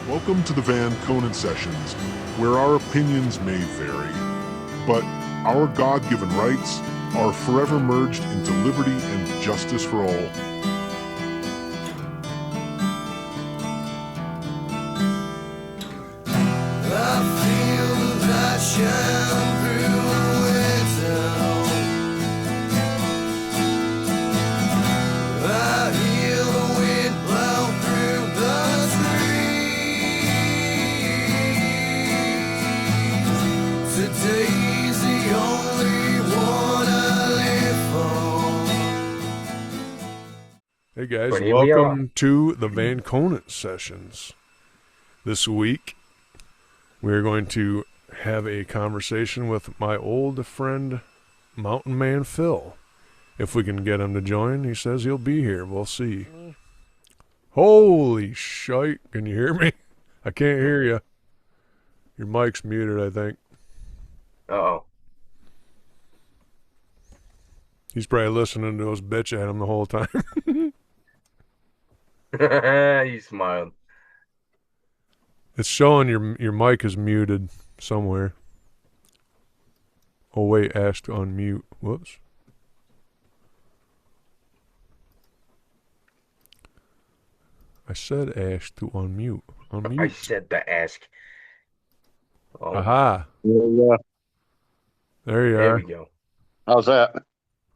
Welcome to the Van Conen Sessions, where our opinions may vary, but our God-given rights are forever merged into liberty and justice for all. I feel the light shine through the window. I hear the wind blow through the trees. Today's the only one I live for. Hey guys, But here we are. welcome to the Van Conen Sessions. This week, we're going to have a conversation with my old friend, Mountain Man Phil. If we can get him to join, he says he'll be here. We'll see. Holy shite, can you hear me? I can't hear you. Your mic's muted, I think. Uh-oh. He's probably listening to us bitch at him the whole time. He smiled. It's showing your mic is muted somewhere. Oh wait, ask to unmute. Whoops. I said ask to unmute. Unmute. I said to ask. Oh, Aha. Yeah. There you there are. we go. How's that?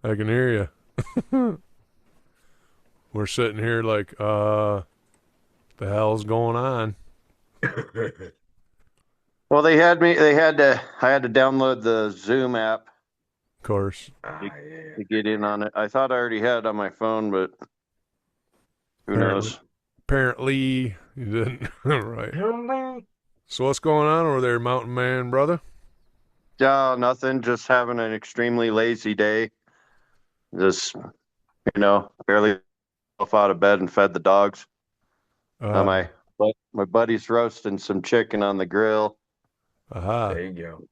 I can hear you. We're sitting here like, the hell's going on? Well, I had to download the Zoom app Of course. Yeah. to get in on it. I thought I already had it on my phone, but who knows? Apparently, you didn't. Right. So what's going on over there, Mountain Man, brother? Yeah, nothing. Just having an extremely lazy day. Just, barely off out of bed and fed the dogs. My buddy's roasting some chicken on the grill. Aha. There you go.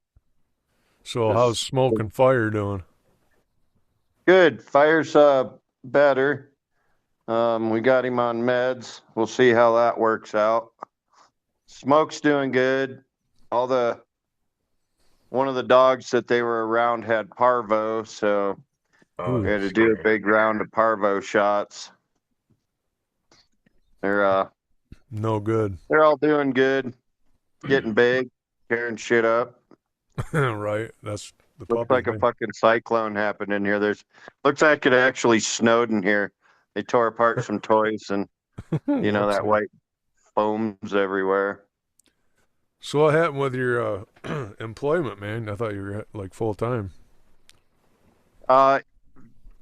So how's Smoke and Fire doing? Good. Fire's better. We got him on meds. We'll see how that works out. Smoke's doing good. One of the dogs that they were around had parvo, so Oh, we had to do a big round of parvo shots. They're No good. they're all doing good, getting big, tearing shit up. Right. That's the puppy Looks like a thing. fucking cyclone happened in here. Looks like it actually snowed in here. They tore apart some toys, and that white foams everywhere. So what happened with your employment, man? I thought you were like full time.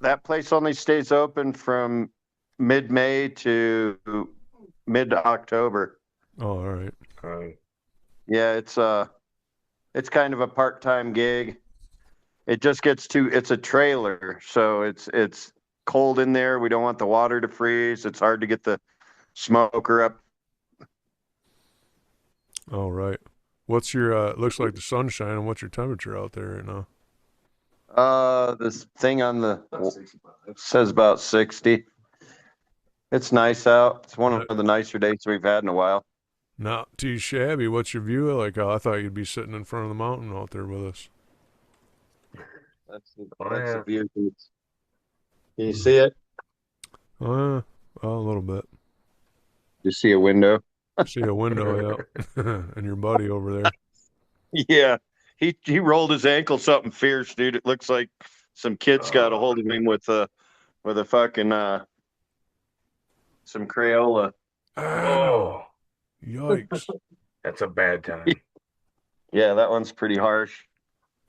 That place only stays open from mid-May to mid-October. Oh, all right. Yeah, it's kind of a part-time gig. It just it's a trailer, so it's cold in there. We don't want the water to freeze. It's hard to get the smoker up. All right. What's your looks like the sun's shining. What's your temperature out there right now? This thing on the says about 60. It's nice out. It's one of the nicer days we've had in a while. Not too shabby. What's your view like? I thought you'd be sitting in front of the mountain out there with us. That's the view. Can you see it? A little bit. You see a window? See a window, yeah. And your buddy over there. Yeah. He rolled his ankle something fierce, dude. It looks like some kids got a hold of him with a fucking some Crayola. Oh, yikes. That's a bad time. Yeah, that one's pretty harsh.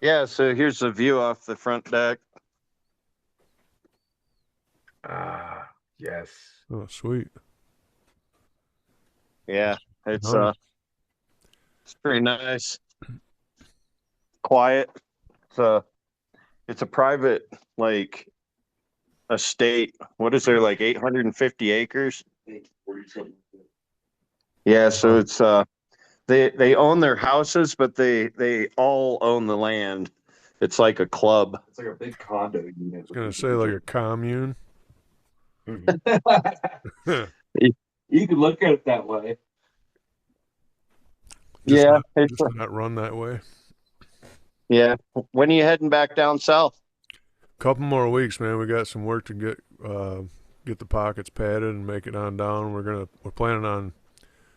Yeah, so here's the view off the front deck. Yes. Oh, sweet. Yeah, it's Nice. it's pretty nice. Quiet. It's a private estate. What is there, like 850 acres? Yeah, so it's they own their houses, but they all own the land. It's like a club. It's like a big condo unit. I was gonna say like a commune. You could look at it that way. Yeah, just not run that way. yeah. When are you heading back down south? Couple more weeks, man. We got some work to get the pockets padded and make it on down. We're planning on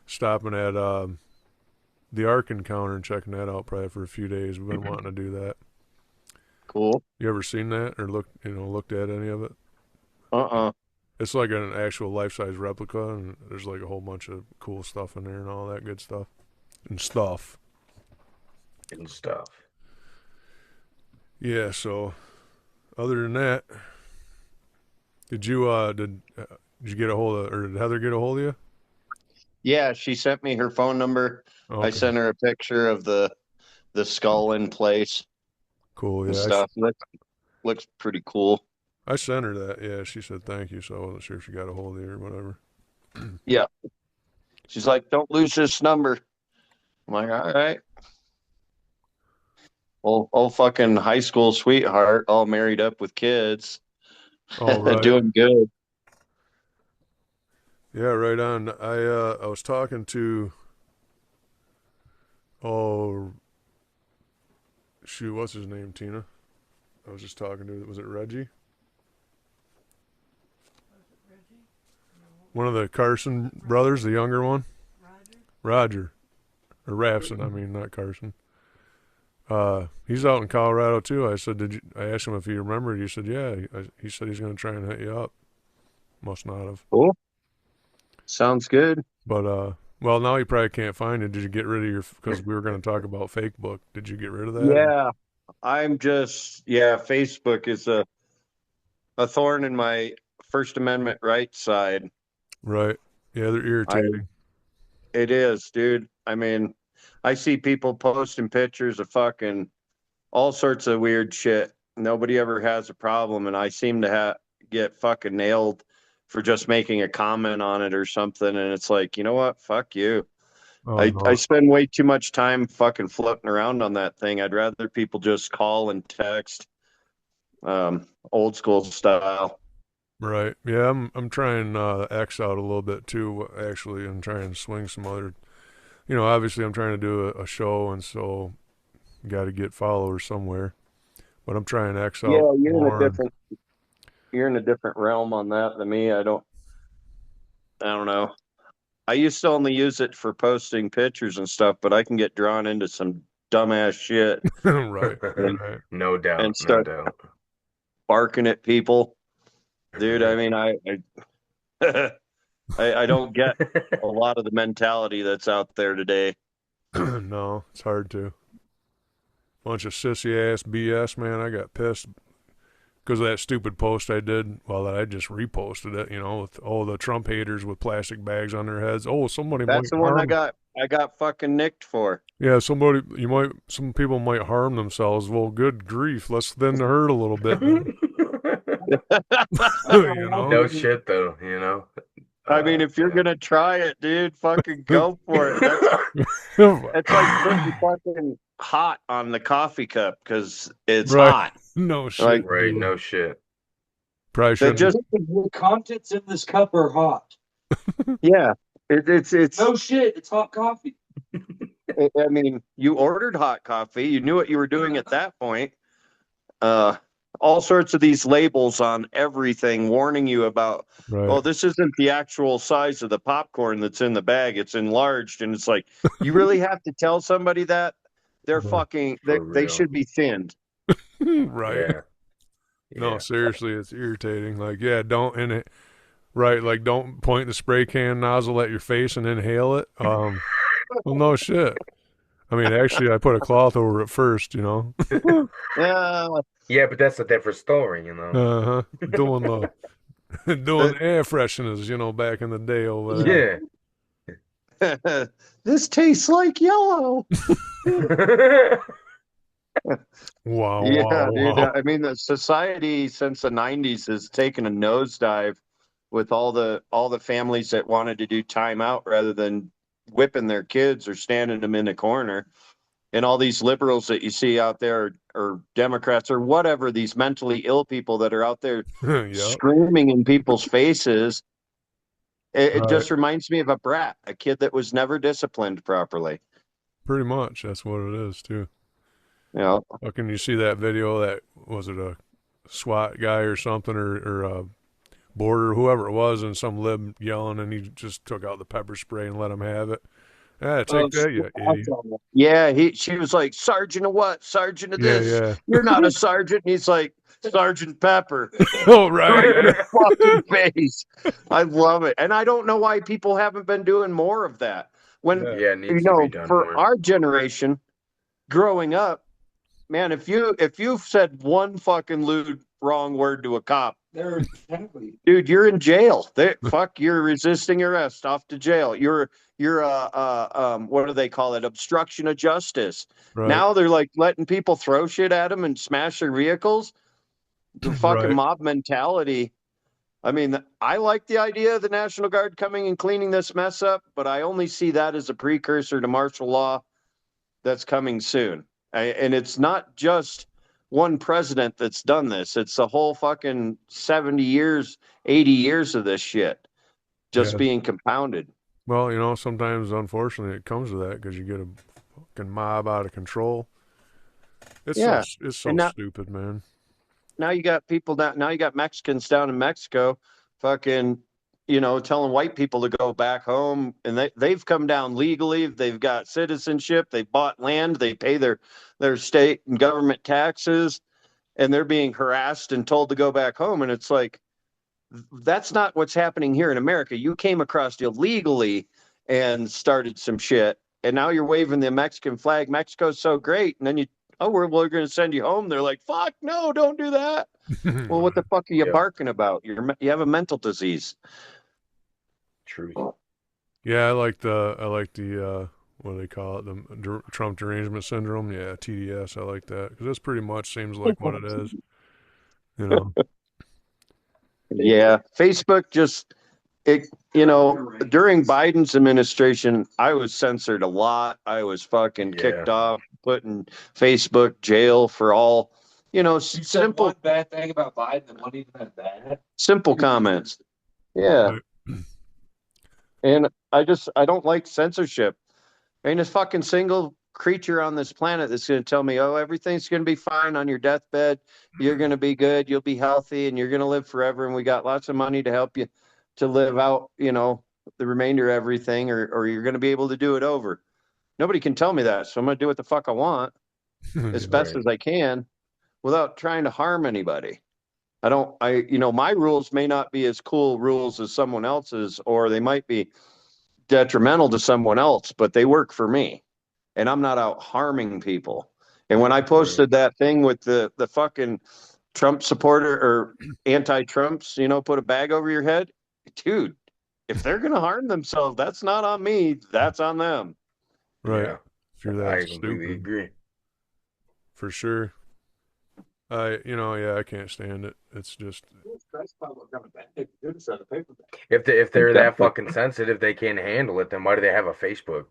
stopping at the Ark Encounter and checking that out probably for a few days. We've been wanting to do that. Cool. You ever seen that or looked at any of it? Uh-uh. It's like an actual life-size replica, and there's like a whole bunch of cool stuff in there and all that good stuff. And stuff. And stuff. Yeah, so other than that, did you get a hold of, or did Heather get a hold of you? Yeah, she sent me her phone number. Okay. I sent her a picture of the skull in place Cool, and yeah. stuff. Looks pretty cool. I sent her that. Yeah, she said thank you, so I wasn't sure if she got a hold of you or whatever. Yeah. She's like, don't lose this number. I'm like, all right. Old fucking high school sweetheart, all married up with kids, All right. doing good. Yeah, right on. I was talking to shoot, what's his name, Tina? I was just talking to, was it Reggie? One of the Carson brothers, the younger one? Roger. Or Rapson, I mean, not Carson. He's out in Colorado too. I said, I asked him if he remembered. He said, yeah. He said he's going to try and hit you up. Must not have. Cool. Sounds good. But, well, now you probably can't find it. Did you get rid of because we were going to talk about Fakebook. Did you get rid of that? Yeah. Facebook is a thorn in my First Amendment rights side. Right. Yeah, they're irritating. It is, dude. I mean, I see people posting pictures of fucking all sorts of weird shit. Nobody ever has a problem, and I seem to get fucking nailed for just making a comment on it or something. And it's like, you know what? Fuck you. Oh, no. I spend way too much time fucking floating around on that thing. I'd rather people just call and text, old school style. Right. Yeah, I'm trying X out a little bit too, actually, and trying to swing some other. Obviously I'm trying to do a show, and so got to get followers somewhere. But I'm trying X out. Yeah, more. You're in a different realm on that than me. I don't know. I used to only use it for posting pictures and stuff, but I can get drawn into some dumbass shit. Right. No doubt. And start barking at people. Dude, I mean, I don't get a lot of the mentality that's out there today. No, it's hard to. Bunch of sissy ass BS, man. I got pissed because of that stupid post I did. Well, I just reposted it, with all the Trump haters with plastic bags on their heads. Oh, somebody That's the one I got fucking nicked for. Yeah, some people might harm themselves. Well, good grief, let's thin the herd a little bit. No shit, though. I mean, if you're gonna try it, dude, fucking go for it. It's like putting fucking hot on the coffee cup because it's hot. No shit. Like, right, no shit. Probably should. The contents in this cup are hot. Yeah, it's no shit. It's hot coffee. I mean, you ordered hot coffee. You knew what you were doing at that point. All sorts of these labels on everything warning you about, oh, this isn't the actual size of the popcorn that's in the bag. It's enlarged. And it's like, you really have to tell somebody that? They're fucking, they should be thinned. Right. Yeah. No, seriously, it's irritating. Like, yeah, don't point the spray can nozzle at your face and inhale it. Well, no shit. I mean, actually, I put a cloth over it first, Yeah. Yeah, but that's a different story, Doing air fresheners, back in the day over there. Yeah. This tastes like yellow. Wow. Yeah, wow, dude. wow. I mean, the society since the 90s has taken a nosedive with all the families that wanted to do time out rather than whipping their kids or standing them in the corner. And all these liberals that you see out there, or Democrats or whatever, these mentally ill people that are out there screaming in people's faces. It just reminds me of a brat, a kid that was never disciplined properly. Pretty much, that's what it is too. You know, Can you see that video? That was it a SWAT guy or something, or a border, whoever it was, and some lib yelling, and he just took out the pepper spray and let him have it. Yeah, take that, you idiot. yeah, she was like, Sergeant of what? Sergeant of Yeah, this? yeah. You're not a sergeant. And he's like, Sergeant Pepper. Oh, right. In her fucking face. I love it. And I don't know why people haven't been doing more of that. When, Yeah, it you needs to know, be done for more. our generation growing up, man, if you've said one fucking lewd wrong word to a cop, dude, you're in jail. Fuck, you're resisting arrest, off to jail. You're what do they call it? Obstruction of justice. Right. Now they're like letting people throw shit at them and smash their vehicles. The fucking Right. mob mentality. I mean, I like the idea of the National Guard coming and cleaning this mess up, but I only see that as a precursor to martial law that's coming soon. And it's not just one president that's done this. It's the whole fucking 70 years, 80 years of this shit just Yeah. being compounded. Well, you know, sometimes, unfortunately, it comes to that because you get a fucking mob out of control. It's Yeah. it's so And now- stupid, man. Now you got people down, now you got Mexicans down in Mexico fucking, you know, telling white people to go back home, and they've come down legally. They've got citizenship. They bought land. They pay their state and government taxes, and they're being harassed and told to go back home. And it's like, that's not what's happening here in America. You came across illegally and started some shit, and now you're waving the Mexican flag. Mexico's so great, and then we're going to send you home. They're like, fuck, no, don't do that. Well, what the fuck are you barking about? You have a mental disease. True. Yeah, I like the what do they call it? The Trump derangement syndrome. Yeah, TDS. I like that because this pretty much seems like what it is. You know. Yeah, Facebook during Biden's administration, I was censored a lot. I was fucking kicked off, put in Facebook jail for all, simple one bad thing about Biden that wasn't even that bad. simple comments. Yeah. And I don't like censorship. Ain't a fucking single creature on this planet that's going to tell me, oh, everything's going to be fine on your deathbed. You're going to be good. You'll be healthy and you're going to live forever. And we got lots of money to help you to live out, the remainder of everything, or you're going to be able to do it over. Nobody can tell me that. So I'm going to do what the fuck I want as best as I can without trying to harm anybody. My rules may not be as cool rules as someone else's, or they might be detrimental to someone else, but they work for me, and I'm not out harming people. And when I posted that thing with the fucking Trump supporter or anti-Trumps, put a bag over your head, dude, if they're going to harm themselves, that's not on me. That's on them. Right. Yeah. If you're that I completely stupid. agree. For sure. I can't stand it. It's just If they're that fucking sensitive, they can't handle it. Then why do they have a Facebook?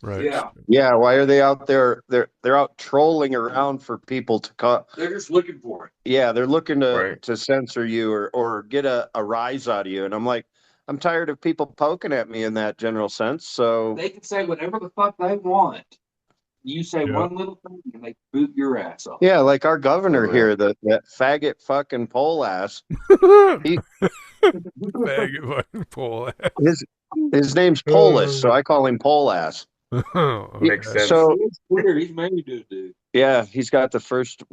right. Yeah. Yeah, why are they out there? They're out trolling around for people to cut. They're just looking for it. Yeah, they're looking Right. to censor you or get a rise out of you. And I'm like, I'm tired of people poking at me in that general sense. So They can say whatever the fuck they want. You say Yeah. one little thing and they boot your ass off. yeah, like our governor Oh, yeah. here, that faggot fucking pole ass. Bag of fucking pole. His name's Polish, so I call him pole ass. Makes sense. So He's clear. He's married to a dude. yeah, he's got the first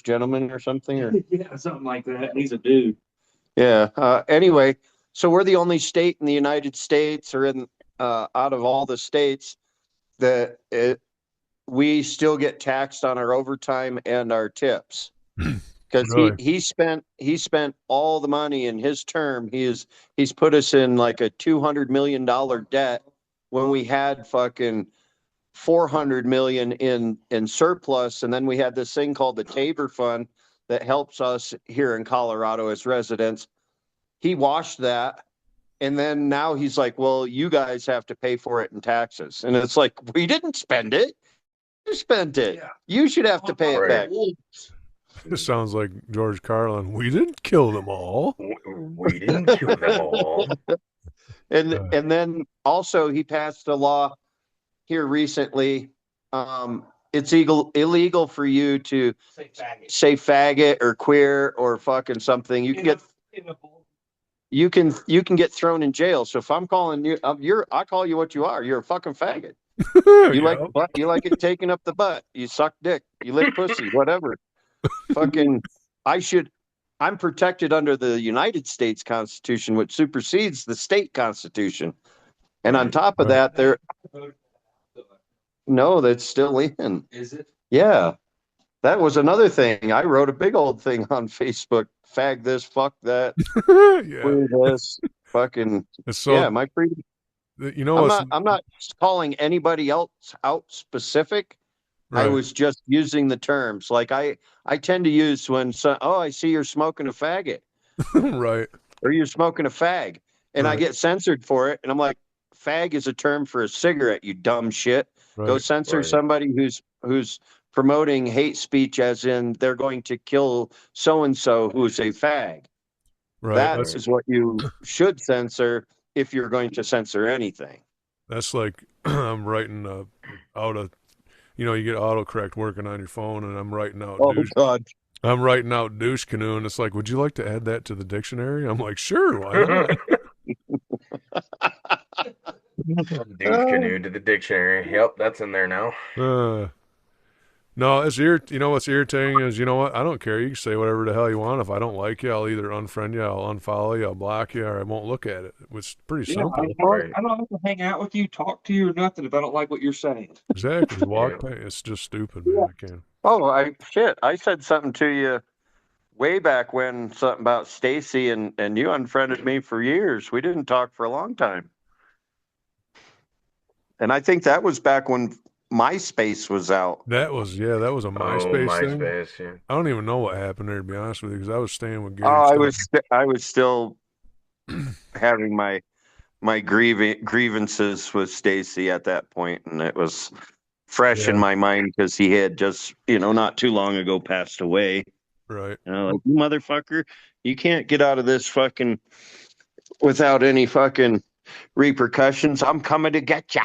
gentleman or something. Or Yeah, something like that. He's a dude. yeah. Anyway, so we're the only state in the United States, or in out of all the states, that we still get taxed on our overtime and our tips, because Really? he spent all the money in his term. He's put us in like a $200 million debt when we had fucking 400 million in surplus, and then we had this thing called the Tabor Fund that helps us here in Colorado as residents. He washed that. And then now he's like, well, you guys have to pay for it in taxes. And it's like, we didn't spend it. You spent it. Yeah. You should have to pay it Right. back. It sounds like George Carlin. We didn't kill them all. We didn't kill them all. And then also he passed a law. here recently, it's illegal for you to say faggot or queer or fucking something. You can get you can get thrown in jail. So if I'm calling you, I call you what you are. You're a fucking faggot. You like butt, you like it taking up the butt. You suck dick. You lick pussy. Whatever. Fucking. I'm protected under the United States Constitution, which supersedes the state constitution. And on top of that, no, that's still in. Is it? Yeah. That was another thing. I wrote a big old thing on Facebook. Fag this, fuck that, queer this, fucking So, yeah, my freedom. You know, I'm not calling anybody else out specific. right. I was just using the terms. Like I tend to use when I see you're smoking a faggot. Right. Or you're smoking a fag. And I Right. get censored for it. And I'm like, fag is a term for a cigarette, you dumb shit. Right. Go censor somebody who's promoting hate speech as in they're going to kill so-and-so who's a fag. Right. That is what you should censor if you're going to censor anything. That's like I'm writing out a, you get autocorrect working on your phone, and I'm writing out God. I'm writing out douche canoe, and it's like, would you like to add that to the dictionary? I'm like, sure, why not? Douche canoe to the dictionary. Yep, that's in there now. No, what's irritating is, you know what? I don't care. You can say whatever the hell you want. If I don't like you, I'll either unfriend you, I'll unfollow you, I'll block you, or I won't look at it. It's pretty simple. I don't have to hang out with you, talk to you, or nothing if I don't like what you're saying. Exactly. Walk by. It's just stupid, man. I can't. Oh, I said something to you way back when, something about Stacy, and you unfriended me for years. We didn't talk for a long time. And I think that was back when MySpace was out. That was a MySpace thing. MySpace, yeah. I don't even know what happened there, to be honest with you, because I was staying with Gary. I was still having my grievances with Stacy at that point, and it was fresh in my mind because he had just, not too long ago passed away. Right. Like, you motherfucker, you can't get out of this fucking without any fucking repercussions. I'm coming to get you.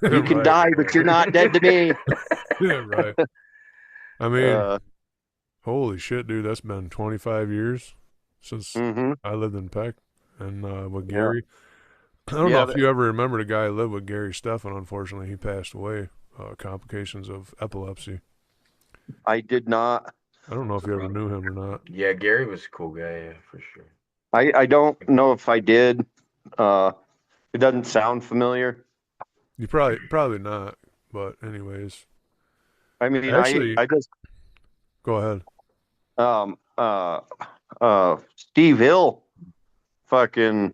You can die, but you're not dead to me. Yeah, right. I mean, holy shit, dude, that's been 25 years since I lived in Peck and with Gary. I don't know if you ever remember the guy who lived with Gary Stephan. Unfortunately, he passed away, complications of epilepsy. I did not. I don't know if you ever knew him or not. Yeah, Gary was a cool guy, yeah, for sure. I don't know if I did. It doesn't sound familiar. You probably not, but anyways. I mean, actually, I just go ahead. Steve Hill fucking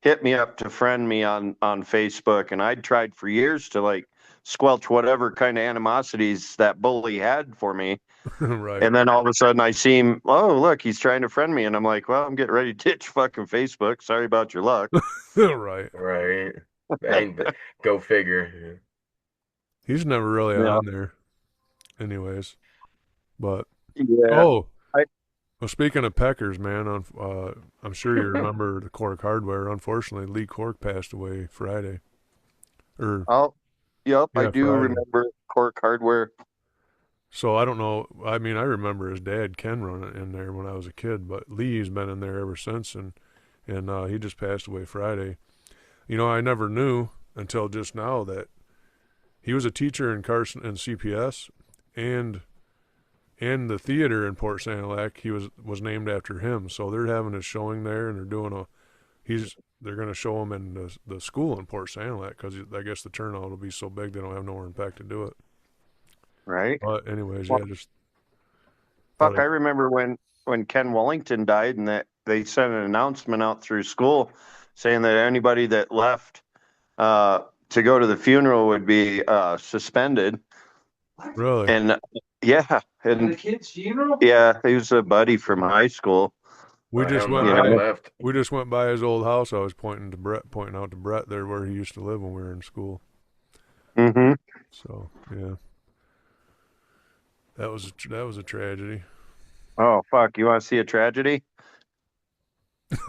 hit me up to friend me on Facebook, and I'd tried for years to like squelch whatever kind of animosities that bully had for me. Right. And then all of a sudden I see him, oh look, he's trying to friend me, and I'm like, well, I'm getting ready to ditch fucking Facebook. Sorry about your luck. Right. Go figure. He's never really on there. Anyways. But well, speaking of Peckers, man, I'm sure you remember the Cork Hardware. Unfortunately, Lee Cork passed away Friday. I do Friday. Remember Cork Hardware. So I don't know. I mean, I remember his dad Ken running in there when I was a kid, but Lee's been in there ever since, and he just passed away Friday. I never knew until just now that he was a teacher in Carson and CPS, and the theater in Port Sanilac he was named after him. So they're having a showing there, and they're doing they're going to show him in the school in Port Sanilac because I guess the turnout will be so big they don't have nowhere in Peck to do it. Right. But anyways, I remember when Ken Wellington died, and that they sent an announcement out through school saying that anybody that left to go to the funeral would be suspended. Really? And and the kid's funeral? Yeah, he was a buddy from high school. We just went by his old house. I was pointing out to Bret there where he used to live when we were in school. Mm-hmm. So yeah, that was a tragedy. Oh fuck! You want to see a tragedy?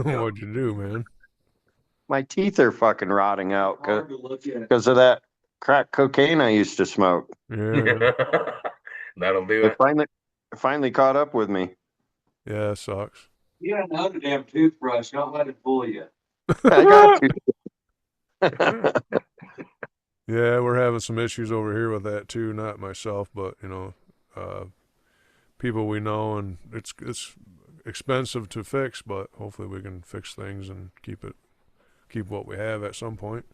What'd you do, man? My teeth are fucking rotting out because of crack cocaine I used to smoke. Yeah, That'll do They it. finally caught up with me. yeah, it sucks. You got another damn toothbrush. Don't let it fool you. I got you. Yeah, we're having some issues over here with that too. Not myself, but people we know, and it's expensive to fix, but hopefully we can fix things and keep what we have at some point.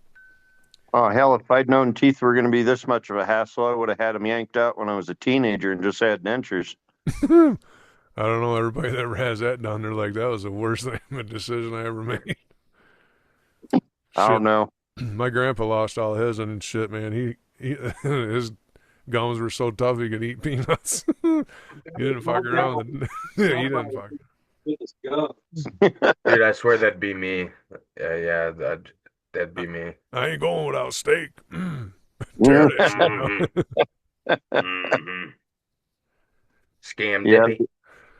Oh hell! If I'd known teeth were going to be this much of a hassle, I would have had them yanked out when I was a teenager and just had dentures. I don't know. Everybody that ever has that done, they're like, that was the worst decision I ever made. I don't know. My grandpa lost all his and shit, man. He his gums were so tough he could eat peanuts. He didn't fuck around. He didn't fuck. Let's go. Dude, I swear that'd be me. Yeah, that'd be me. I ain't going without steak. Tear that shit out. Mhm. Scam Yeah. dippy.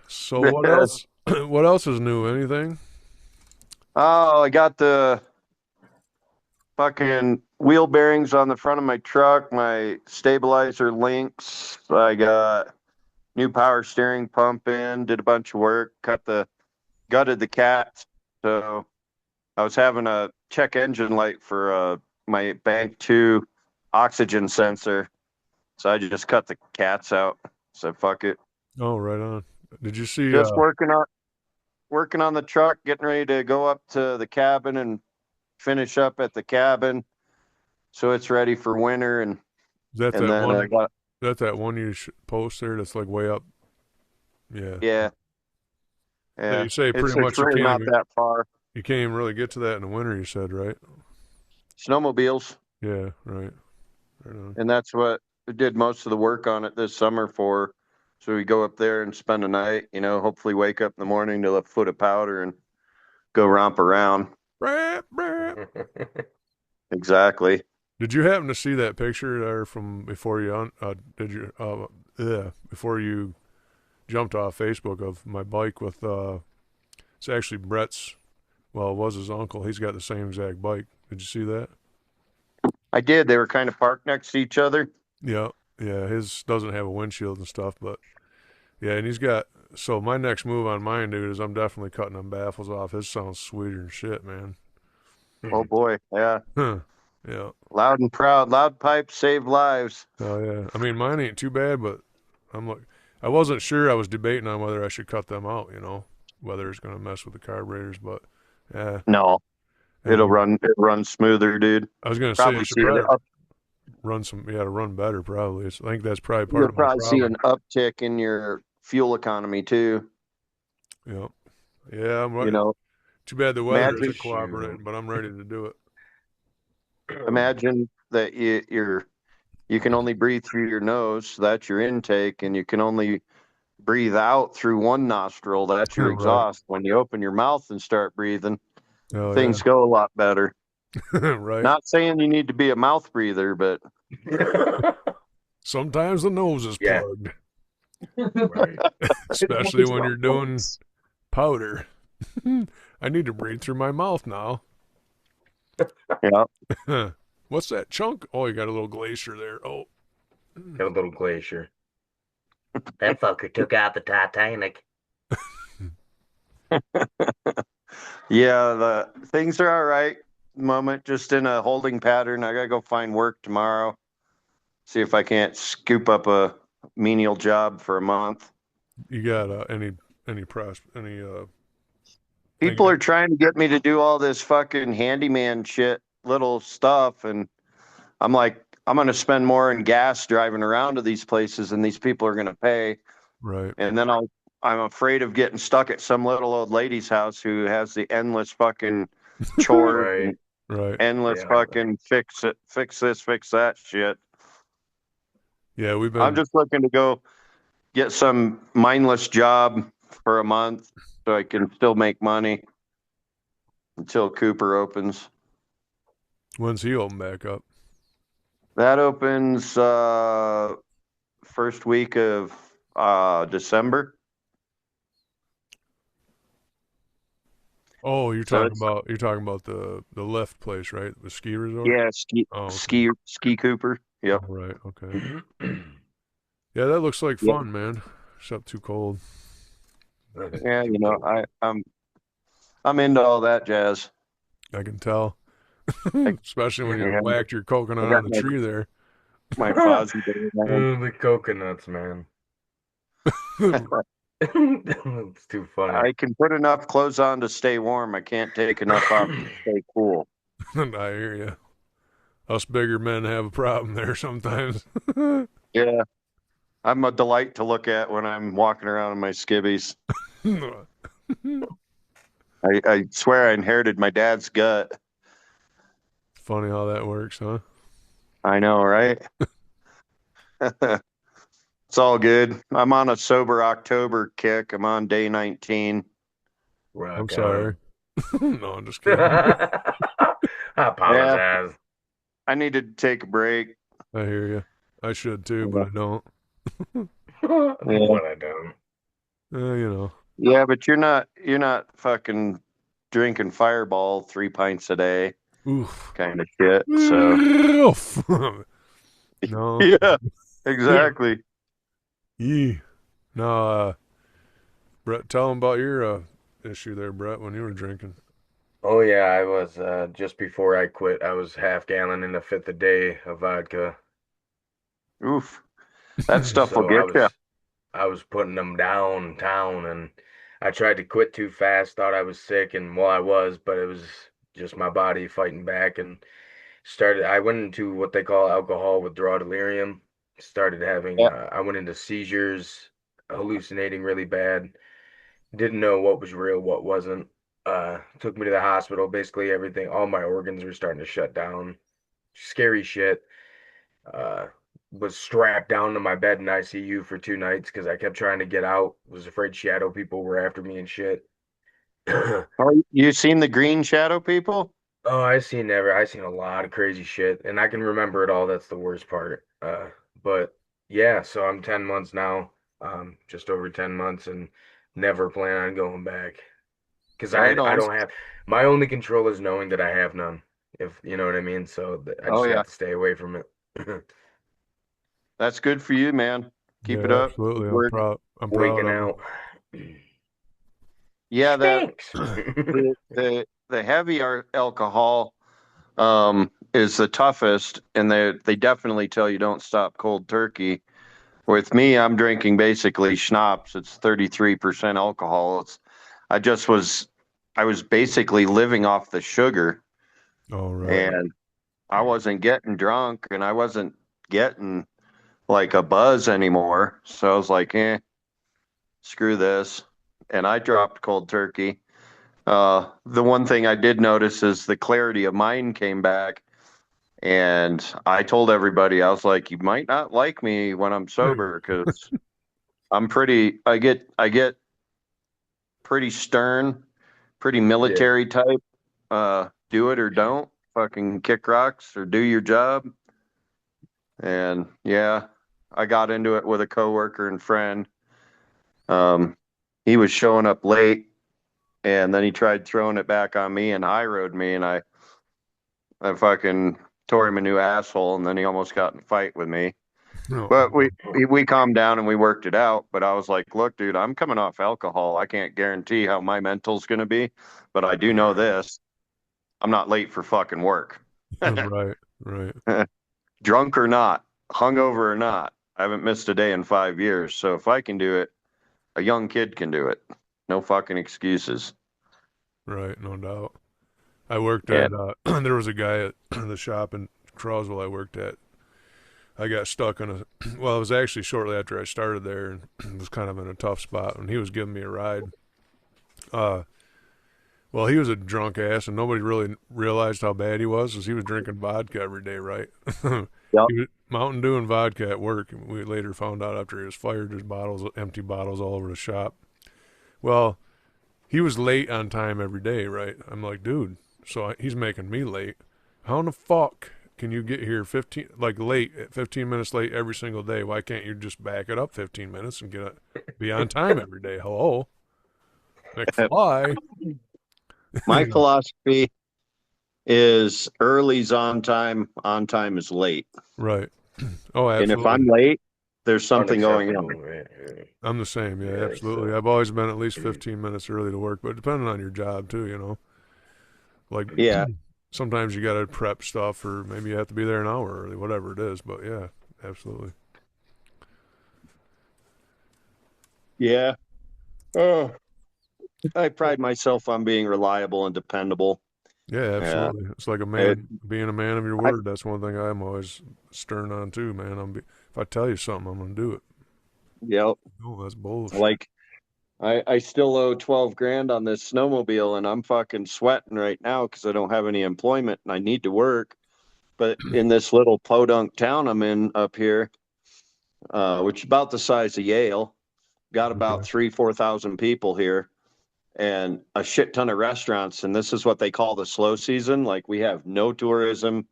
So what else? What else is new? Anything? Oh, I got the fucking wheel bearings on the front of my truck, my stabilizer links. I got new power steering pump in, did a bunch of work, gutted the cats. So I was having a check engine light for my Bank 2 oxygen sensor. So I just cut the cats out. So fuck it. Oh, right on. Did you see? Just working on the truck, getting ready to go up to the cabin and finish up at the cabin, so it's ready for winter. And Is that and that then one? I got That one you post there? That's like way up. Yeah. yeah, So yeah. you say pretty It's much you really can't not even, that far. you can't even really get to that in the winter. You said, right? Snowmobiles, Yeah. Right. Right on. and that's what we did most of the work on it this summer for. So we go up there and spend a night. Hopefully wake up in the morning to a foot of powder and go romp around. Brap, brap. Exactly. Did you happen to see that picture there from before you before you jumped off Facebook of my bike with it's actually Brett's, well, it was his uncle. He's got the same exact bike. Did you see that? I did. They were kind of parked next to each other. Yeah. Yeah, his doesn't have a windshield and stuff, but yeah, and he's got, so my next move on mine, dude, is I'm definitely cutting them baffles off. His sounds sweeter than shit, man. Oh boy, yeah. Huh. Yeah. Loud and proud. Loud pipes save lives. Oh yeah. I mean, mine ain't too bad, but I'm like, I wasn't sure. I was debating on whether I should cut them out. Whether it's gonna mess with the carburetors, but yeah. No, And it'll run smoother, dude. I was gonna say Probably you should see probably an up, run some. Yeah, to run better probably. I think that's probably part you'll of my probably see problem. an uptick in your fuel economy too. Yeah. Yeah. I'm right. You know, Too bad the weather imagine isn't cooperating, but I'm ready to do it. imagine that you can only breathe through your nose, so that's your intake, and you can only breathe out through one nostril, that's your Right. exhaust. When you open your mouth and start breathing, Oh things go a lot better. yeah. Right. Not saying you need to be a mouth breather, but Sometimes the nose is Yeah. plugged, Right. especially when you're doing powder. I need to breathe through my mouth now. yeah. What's that chunk? Oh, you got a little glacier there. Oh, Got a little glacier. That fucker took out the Titanic. Yeah, the things are all right. Moment, just in a holding pattern. I gotta go find work tomorrow. See if I can't scoop up a menial job for a month. you got any People are trying to get me to do all this fucking handyman shit, little stuff, and I'm like, I'm gonna spend more in gas driving around to these places than these people are gonna pay. right? And then I'm afraid of getting stuck at some little old lady's house who has the endless fucking chores Right. and Right. endless Yeah. fucking fix this, fix that shit. Yeah, we've I'm been. just looking to go get some mindless job for a month so I can still make money until Cooper opens. When's he open back up? That opens first week of December. Oh, you're So talking it's about the lift place, right? The ski resort. yeah, Oh, okay. ski Cooper. Yep. All right. Okay. Yeah, that looks like Yeah. fun, man. Except too cold. Yeah, Too cold. I'm into all that jazz. I can tell, I, especially when you yeah, whacked your I coconut on got the tree there. my Fozzie Bear man. The coconuts, man. It's too funny. I can put enough clothes on to stay warm. I can't take enough off to stay cool. I hear you. Us bigger men have a problem there sometimes. Yeah, I'm a delight to look at when I'm walking around in my skivvies. I swear I inherited my dad's gut. Funny how that works, huh? I know, right? It's all good. I'm on a sober October kick. I'm on day 19. I'm Rock on. sorry. No, I'm just kidding. I Yeah, apologize. I needed to take a break. I hear you. I should too, but I don't. Yeah, What I done. You know. yeah, but you're not fucking drinking Fireball 3 pints a day Oof. kind of shit. So Oof. No. yeah, exactly. Yee. No, Brett, tell him about your issue there, Brett, when you were drinking. Oh yeah, I was just before I quit, I was half gallon in a fifth a day of vodka. Oof, that stuff will So I get you. was I was putting them downtown, and I tried to quit too fast, thought I was sick, and well, I was, but it was just my body fighting back, and I went into what they call alcohol withdrawal delirium. Started having, Yeah, I went into seizures, hallucinating really bad. Didn't know what was real, what wasn't. Took me to the hospital. Basically, everything, all my organs were starting to shut down. Scary shit. Uh, was strapped down to my bed in ICU for 2 nights because I kept trying to get out. Was afraid shadow people were after me and shit. oh, you seen the Green Shadow people? Oh, I seen a lot of crazy shit, and I can remember it all. That's the worst part. But yeah, so I'm 10 months now, just over 10 months, and never plan on going back because Right I on. don't have my only control is knowing that I have none, if you know what I mean. So I Oh just yeah, have to stay away from it. that's good for you, man. Keep it Yeah, up. absolutely. Keep I'm working. proud. I'm proud Waking of him. out Yeah, that stinks. the heavy alcohol is the toughest, and they definitely tell you don't stop cold turkey. With me, I'm drinking basically schnapps. It's 33% alcohol. I just was I was basically living off the sugar, All right. and I wasn't getting drunk, and I wasn't getting like a buzz anymore. So I was like, screw this. And I dropped cold turkey. The one thing I did notice is the clarity of mind came back. And I told everybody, I was like, you might not like me when I'm sober because I get pretty stern, pretty Yeah. military type. Do it or don't. Fucking kick rocks or do your job. And yeah, I got into it with a coworker and friend. Um, he was showing up late, and then he tried throwing it back on me and high road me, and I fucking tore him a new asshole, and then he almost got in a fight with me. No. But we calmed down and we worked it out. But I was like, look, dude, I'm coming off alcohol. I can't guarantee how my mental's gonna be, but I do know this: I'm not late for fucking work. Right. Right. Drunk or not, hungover or not, I haven't missed a day in 5 years. So if I can do it, a young kid can do it. No fucking excuses. Right. No doubt. I worked Yeah. at there was a guy at the shop in Croswell I worked at. I got stuck in a well, it was actually shortly after I started there and was kind of in a tough spot and he was giving me a ride. Uh well, he was a drunk ass and nobody really realized how bad he was because he was drinking vodka every day, right? Yep. He was Mountain Dew and vodka at work. We later found out after he was fired there's bottles, empty bottles all over the shop. Well, he was late on time every day, right? I'm like, dude, so he's making me late. How in the fuck can you get here 15 like late, 15 minutes late every single day? Why can't you just back it up 15 minutes and be on time every day? Hello, McFly. My philosophy is early's on time is late. Right. Oh, And if I'm absolutely. late, there's something going on. Unacceptable, right? Yeah, I'm the same. Yeah, yeah, absolutely. so I've always been at least 15 minutes early to work, but depending on your job too, like Yeah. sometimes you got to prep stuff or maybe you have to be there an hour early, whatever it is. But yeah, absolutely. Yeah. Oh, I pride myself on being reliable and dependable. Yeah, Yeah. absolutely. It's like It, being a man of your I, word. That's one thing I'm always stern on too, man. If I tell you something, I'm gonna do it. yep. No, that's bullshit. Like I still owe 12 grand on this snowmobile and I'm fucking sweating right now because I don't have any employment and I need to work. But in this little podunk town I'm in up here, which is about the size of Yale, got about Okay. 4,000 people here and a shit ton of restaurants. And this is what they call the slow season. Like we have no tourism,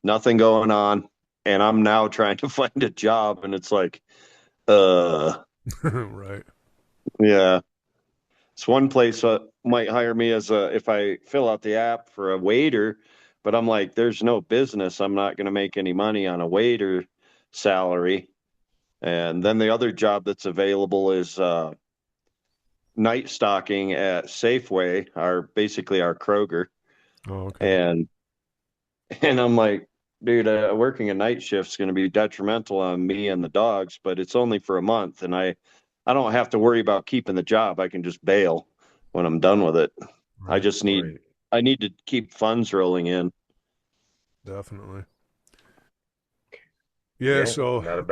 nothing going on. And I'm now trying to find a job. And it's like, uh, Right. yeah, it's one place might hire me as if I fill out the app for a waiter, but I'm like, there's no business. I'm not going to make any money on a waiter salary. And then the other job that's available is night stocking at Safeway, basically our Kroger. Oh, okay. And I'm like, dude, working a night shift is going to be detrimental on me and the dogs, but it's only for a month, and I don't have to worry about keeping the job. I can just bail when I'm done with it. I Right. just need right. I need to keep funds rolling in. Definitely. Yeah. Yeah, So, not a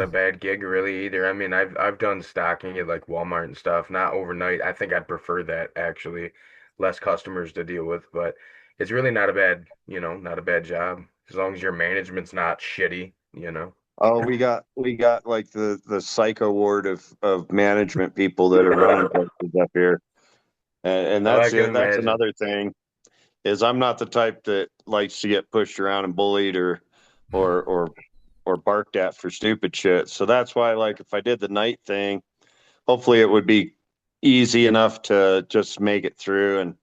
bad gig really either. I mean, I've done stocking at like Walmart and stuff, not overnight. I think I'd prefer that actually, less customers to deal with, but it's really not a not a bad job as long as your management's not shitty. Oh, we got like the psycho ward of management people that are running places up here, and Oh, I that's can it. That's imagine. another thing is I'm not the type that likes to get pushed around and bullied or or or barked at for stupid shit. So that's why, like, if I did the night thing, hopefully it would be easy enough to just make it through and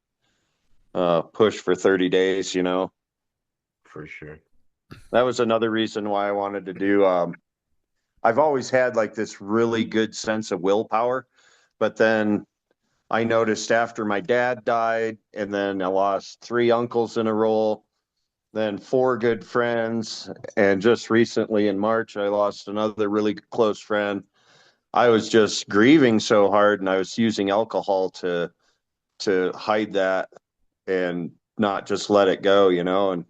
push for 30 days. For sure. That was another reason why I wanted to do. I've always had like this really good sense of willpower, but then I noticed after my dad died, and then I lost three uncles in a row, then four good friends, and just recently in March, I lost another really close friend. I was just grieving so hard, and I was using alcohol to hide that and not just let it go, and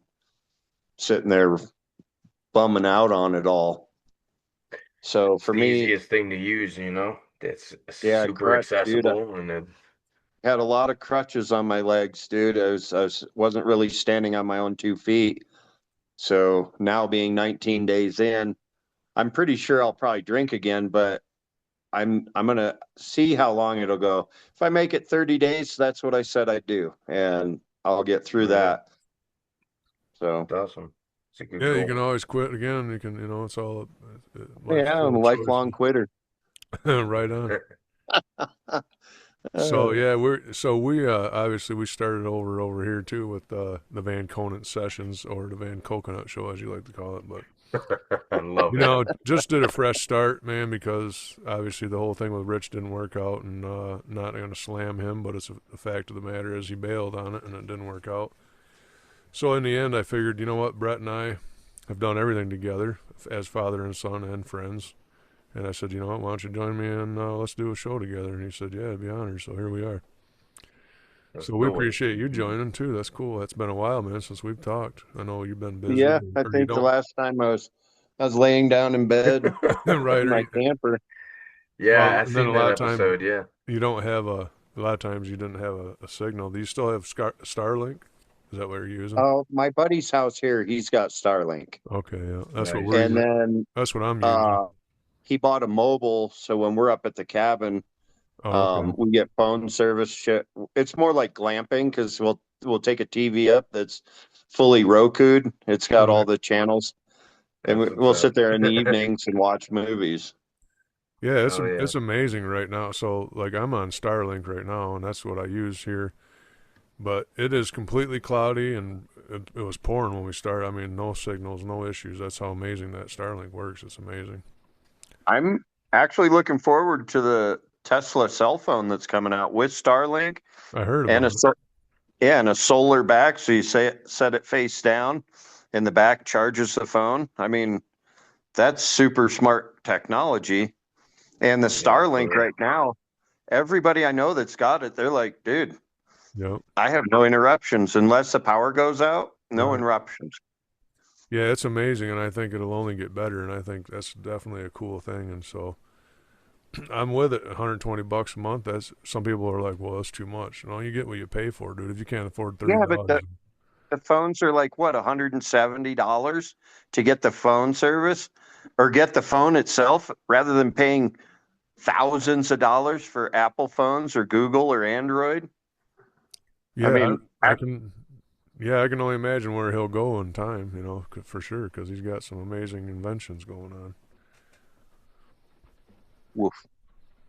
sitting there bumming out on it all. So It's for the me, easiest thing to use. It's yeah, super crutch, dude. I accessible and it, had a lot of crutches on my legs, dude. Wasn't really standing on my own 2 feet. So now being 19 days in, I'm pretty sure I'll probably drink again, but I'm gonna see how long it'll go. If I make it 30 days, that's what I said I'd do, and I'll get through yeah, that. So it's awesome. It's a good yeah, you goal. can always quit again. It's all life's yeah, I'm full a of lifelong choices. quitter. Right on. So Uh, yeah, we obviously we started over here too with the Van Conant sessions or the Van Coconut show as you like to call it, but I love it. just did a fresh start, man, because obviously the whole thing with Rich didn't work out, and not going to slam him, but it's the fact of the matter is he bailed on it and it didn't work out. So in the end, I figured, you know what, Bret and I have done everything together as father and son and friends. And I said, you know what, why don't you join me and let's do a show together? And he said, yeah, I'd be honored. So here we are. Let's So we do it. appreciate you joining too. That's cool. That's been a while, man, since we've talked. I know you've been busy, yeah, I or you think the don't. last time I was laying down in bed Right? in my camper. Yeah, Well, I and then seen a that lot of time episode. Yeah. you don't have a lot of times you didn't have a signal. Do you still have Starlink? Is that what you're using? Oh, my buddy's house here, he's got Starlink. Okay, yeah, Nice. And then that's what I'm using. uh he bought a mobile, so when we're up at the cabin, Oh, okay. we get phone service shit. It's more like glamping because we'll take a TV up that's fully Roku'd. It's got all Right. the channels, and That's what's we'll up. sit there in the evenings and watch movies. Yeah, Oh yeah. it's amazing right now. So like I'm on Starlink right now, and that's what I use here. But it is completely cloudy, and it was pouring when we started. I mean, no signals, no issues. That's how amazing that Starlink works. It's amazing. I'm actually looking forward to the Tesla cell phone that's coming out with Starlink I heard and about it. and a solar back. So you set it face down, and the back charges the phone. I mean, that's super smart technology. And the Yeah, for Starlink real. right now, everybody I know that's got it, they're like, dude, Yep. I have no interruptions unless the power goes out. No Right. interruptions. Yeah, it's amazing, and I think it'll only get better. And I think that's definitely a cool thing. And so I'm with it. $120 a month. That's some people are like, well, that's too much. No, you get what you pay for, dude. If you can't afford Yeah, but $30, the phones are like what, $170 to get the phone service or get the phone itself rather than paying thousands of dollars for Apple phones or Google or Android. I yeah, mean, I can. Yeah, I can only imagine where he'll go in time. For sure, because he's got some amazing inventions going on. woof.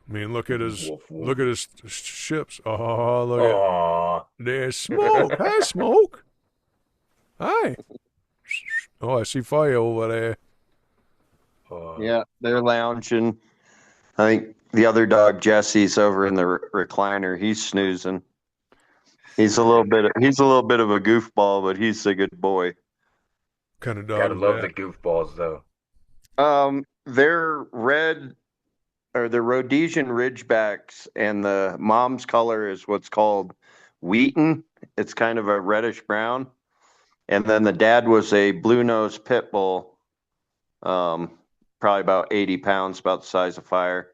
I mean, look at his Woof, woof. look at his ships. Oh, look at Aw. there's smoke. Hi, smoke. Hi. Oh, I see fire over there. Yeah, they're lounging. I think the other dog Jesse's over in the recliner. He's snoozing. He's a little bit of a goofball, but he's a good boy. Kind of dog Gotta is love the that? goofballs though. They're red or the Rhodesian Ridgebacks, and the mom's color is what's called Wheaton. It's kind of a reddish brown, and then the dad was a blue nose pit bull, probably about 80 pounds, about the size of Fire.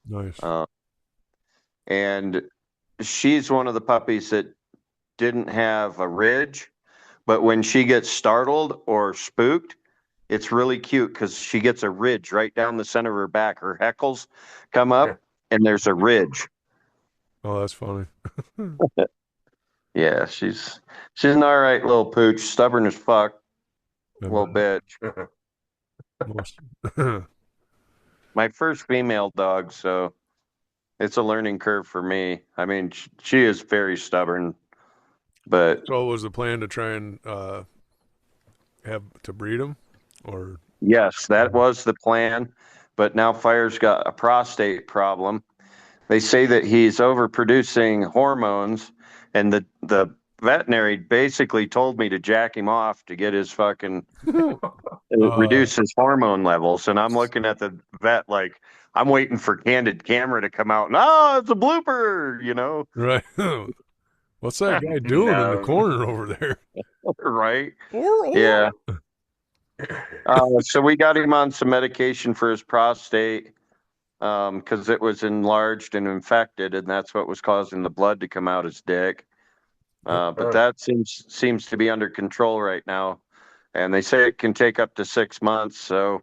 Nice. And she's one of the puppies that didn't have a ridge, but when she gets startled or spooked, it's really cute because she gets a ridge right down the center of her back. Her heckles come up, and there's a ridge. Oh, that's funny. Yeah, she's an all right little pooch, stubborn as fuck, I little bet. bitch. Most. My first female dog, so it's a learning curve for me. I mean, she is very stubborn, but So was the plan to try and have to breed them, or yes, that was the plan. But now Fire's got a prostate problem. They say that he's overproducing hormones, and the veterinary basically told me to jack him off to get his fucking reduce his hormone levels. And I'm looking at the vet like I'm waiting for Candid Camera to come out. And, oh, it's a blooper, right? What's that guy doing in the No. corner over there? right? Or Yeah. So we got him on some medication for his prostate because it was enlarged and infected, and that's what was causing the blood to come out his dick. But that seems to be under control right now, and they say it can take up to 6 months. So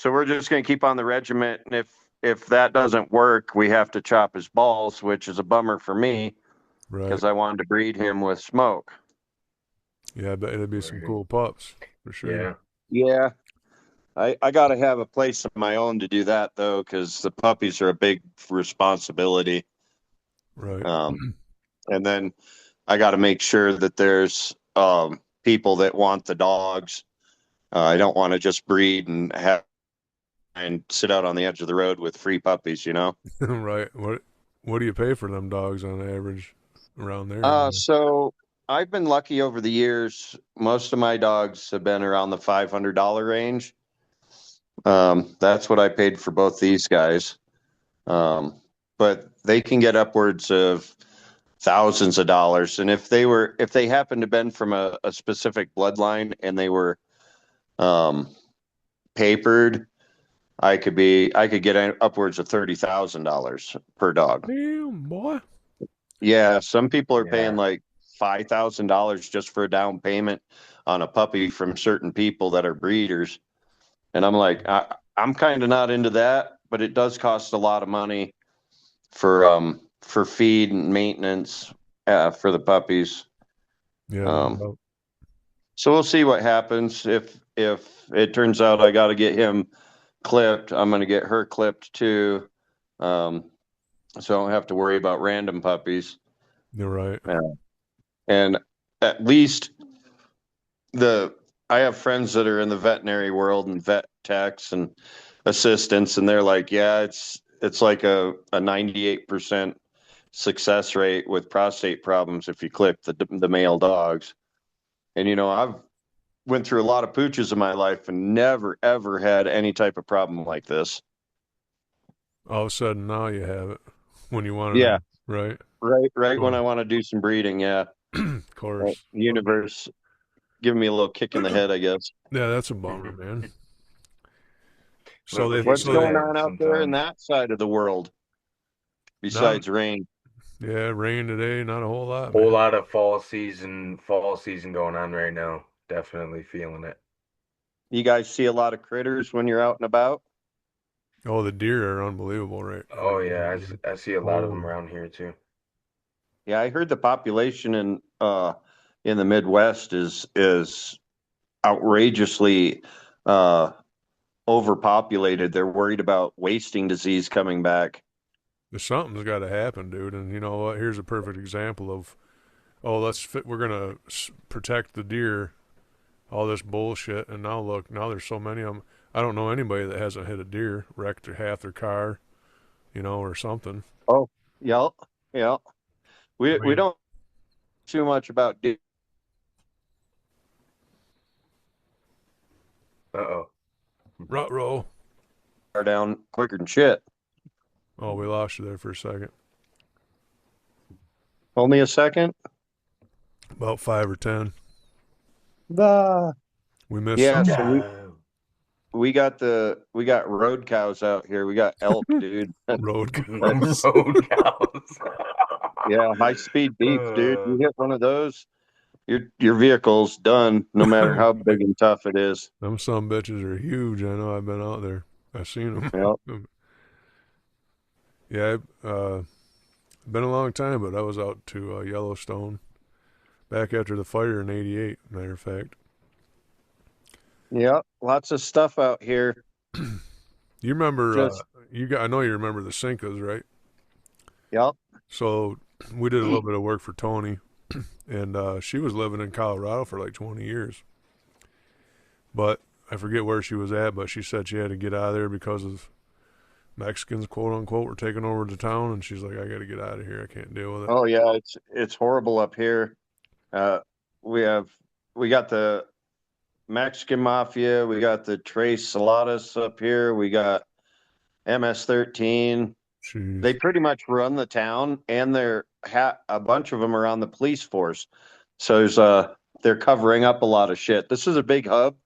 we're just going to keep on the regiment, and if that doesn't work, we have to chop his balls, which is a bummer for me right? because I wanted to breed him with Smoke. Yeah, I bet it'd be some cool pups for sure. Yeah. Yeah. I got to have a place of my own to do that, though, because the puppies are a big responsibility. Right. And then I got to make sure that there's people that want the dogs. I don't want to just breed and sit out on the edge of the road with free puppies, Right. What do you pay for them dogs on average around there? So I've been lucky over the years. Most of my dogs have been around the $500 range. That's what I paid for both these guys. But they can get upwards of thousands of dollars. And if they happened to been from a specific bloodline and they were papered, I could get upwards of $30,000 per dog. Damn, boy. Yeah, some people are paying Yeah. like $5,000 just for a down payment on a puppy from certain people that are breeders. And I'm like, I'm kind of not into that, but it does cost a lot of money for feed and maintenance for the puppies. Yeah. So we'll see what happens. If it turns out I got to get him clipped, I'm going to get her clipped too. So I don't have to worry about random puppies. You're right. And at least I have friends that are in the veterinary world and vet techs and assistants, and they're like, yeah, it's like a 98% success rate with prostate problems if you clip the male dogs. And I've went through a lot of pooches in my life and never ever had any type of problem like this. All of a sudden now you have it when you want Yeah, to, right? right when Cool. I want to do some breeding. Yeah, Of course. the universe giving me a little kick in the head, I guess. Yeah, that's a bummer, man. So they, What's Usually so they, going happens on out there in sometimes. that side of the world not, besides rain? yeah, rain today, not a whole lot, Whole man. lot of fall season going on right now. Definitely feeling it. You guys see a lot of critters when you're out and about? Oh, the deer are unbelievable, Oh right yeah, now, I, dude. I see a lot of them Holy, around here too. Yeah, I heard the population in the Midwest is outrageously uh overpopulated. They're worried about wasting disease coming back. something's got to happen, dude. And you know what? Here's a perfect example of, oh, we're gonna protect the deer, all this bullshit, and now look, now there's so many of them. I don't know anybody that hasn't hit a deer, wrecked half their car, or something. Oh, yeah, yeah. I We mean, don't too much about deer Uh-oh. rut row. down quicker than shit. Oh, we lost you there for a second. Only a second. About 5 or 10. The We missed Yeah, something. so No. we got road cows out here. We got elk, dude. Road cows. Road cows. Yeah, high speed beef, dude. Uh, You hit one of those, your vehicle's done, no matter how big and tough it is. Them some bitches are huge. I know. I've been out there. I've seen Yeah. them. Yeah, been a long time, but I was out to Yellowstone back after the fire in '88. Matter of fact, Yeah, lots of stuff out here. you remember? Just I know you remember the Sincas, right? yeah. So we did a little bit of work for Tony, and she was living in Colorado for like 20 years. But I forget where she was at, but she said she had to get out of there because of Mexicans, quote unquote, were taking over the town, and she's like, I got to get out of here. I can't deal with it. Oh yeah, it's horrible up here. Uh, we have we got the Mexican mafia, we got the Tres Saladas up here, we got MS-13. She's They pretty much run the town, and a bunch of them are on the police force. So they're covering up a lot of shit. This is a big hub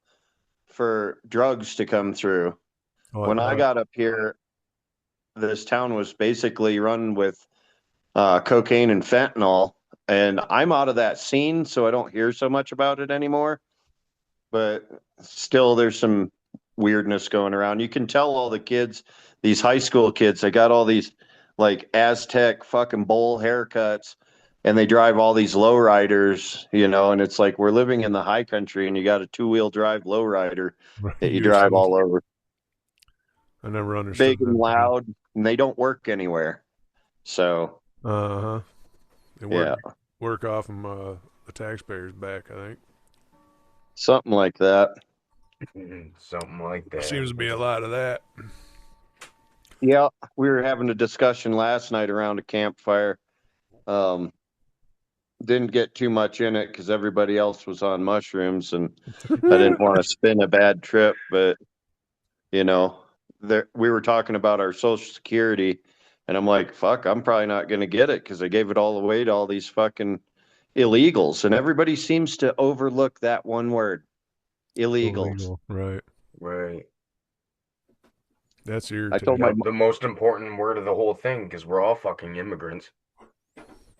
for drugs to come through. oh, When I got up here, this town was basically run with cocaine and fentanyl, and I'm out of that scene, so I don't hear so much about it anymore. But still, there's some weirdness going around. You can tell all the kids, these high school kids, they got all these like Aztec fucking bowl haircuts, and they drive all these lowriders, and it's like we're living in the high country, and you got a two-wheel drive lowrider that you drive useless. all over, I never understood big and that. loud, and they don't work anywhere. So Uh huh. They yeah, work off them the taxpayers' back. I think something like that. something like that. seems to be a lot of that. Yeah, we were having a discussion last night around a campfire. Um, didn't get too much in it because everybody else was on mushrooms, and I didn't want to spin a bad trip. But we were talking about our Social Security, and I'm like, "Fuck, I'm probably not going to get it because I gave it all away to all these fucking illegals." And everybody seems to overlook that one word, illegals. Illegal, right? Right. That's I told irritating. my The most important word of the whole thing, because we're all fucking immigrants.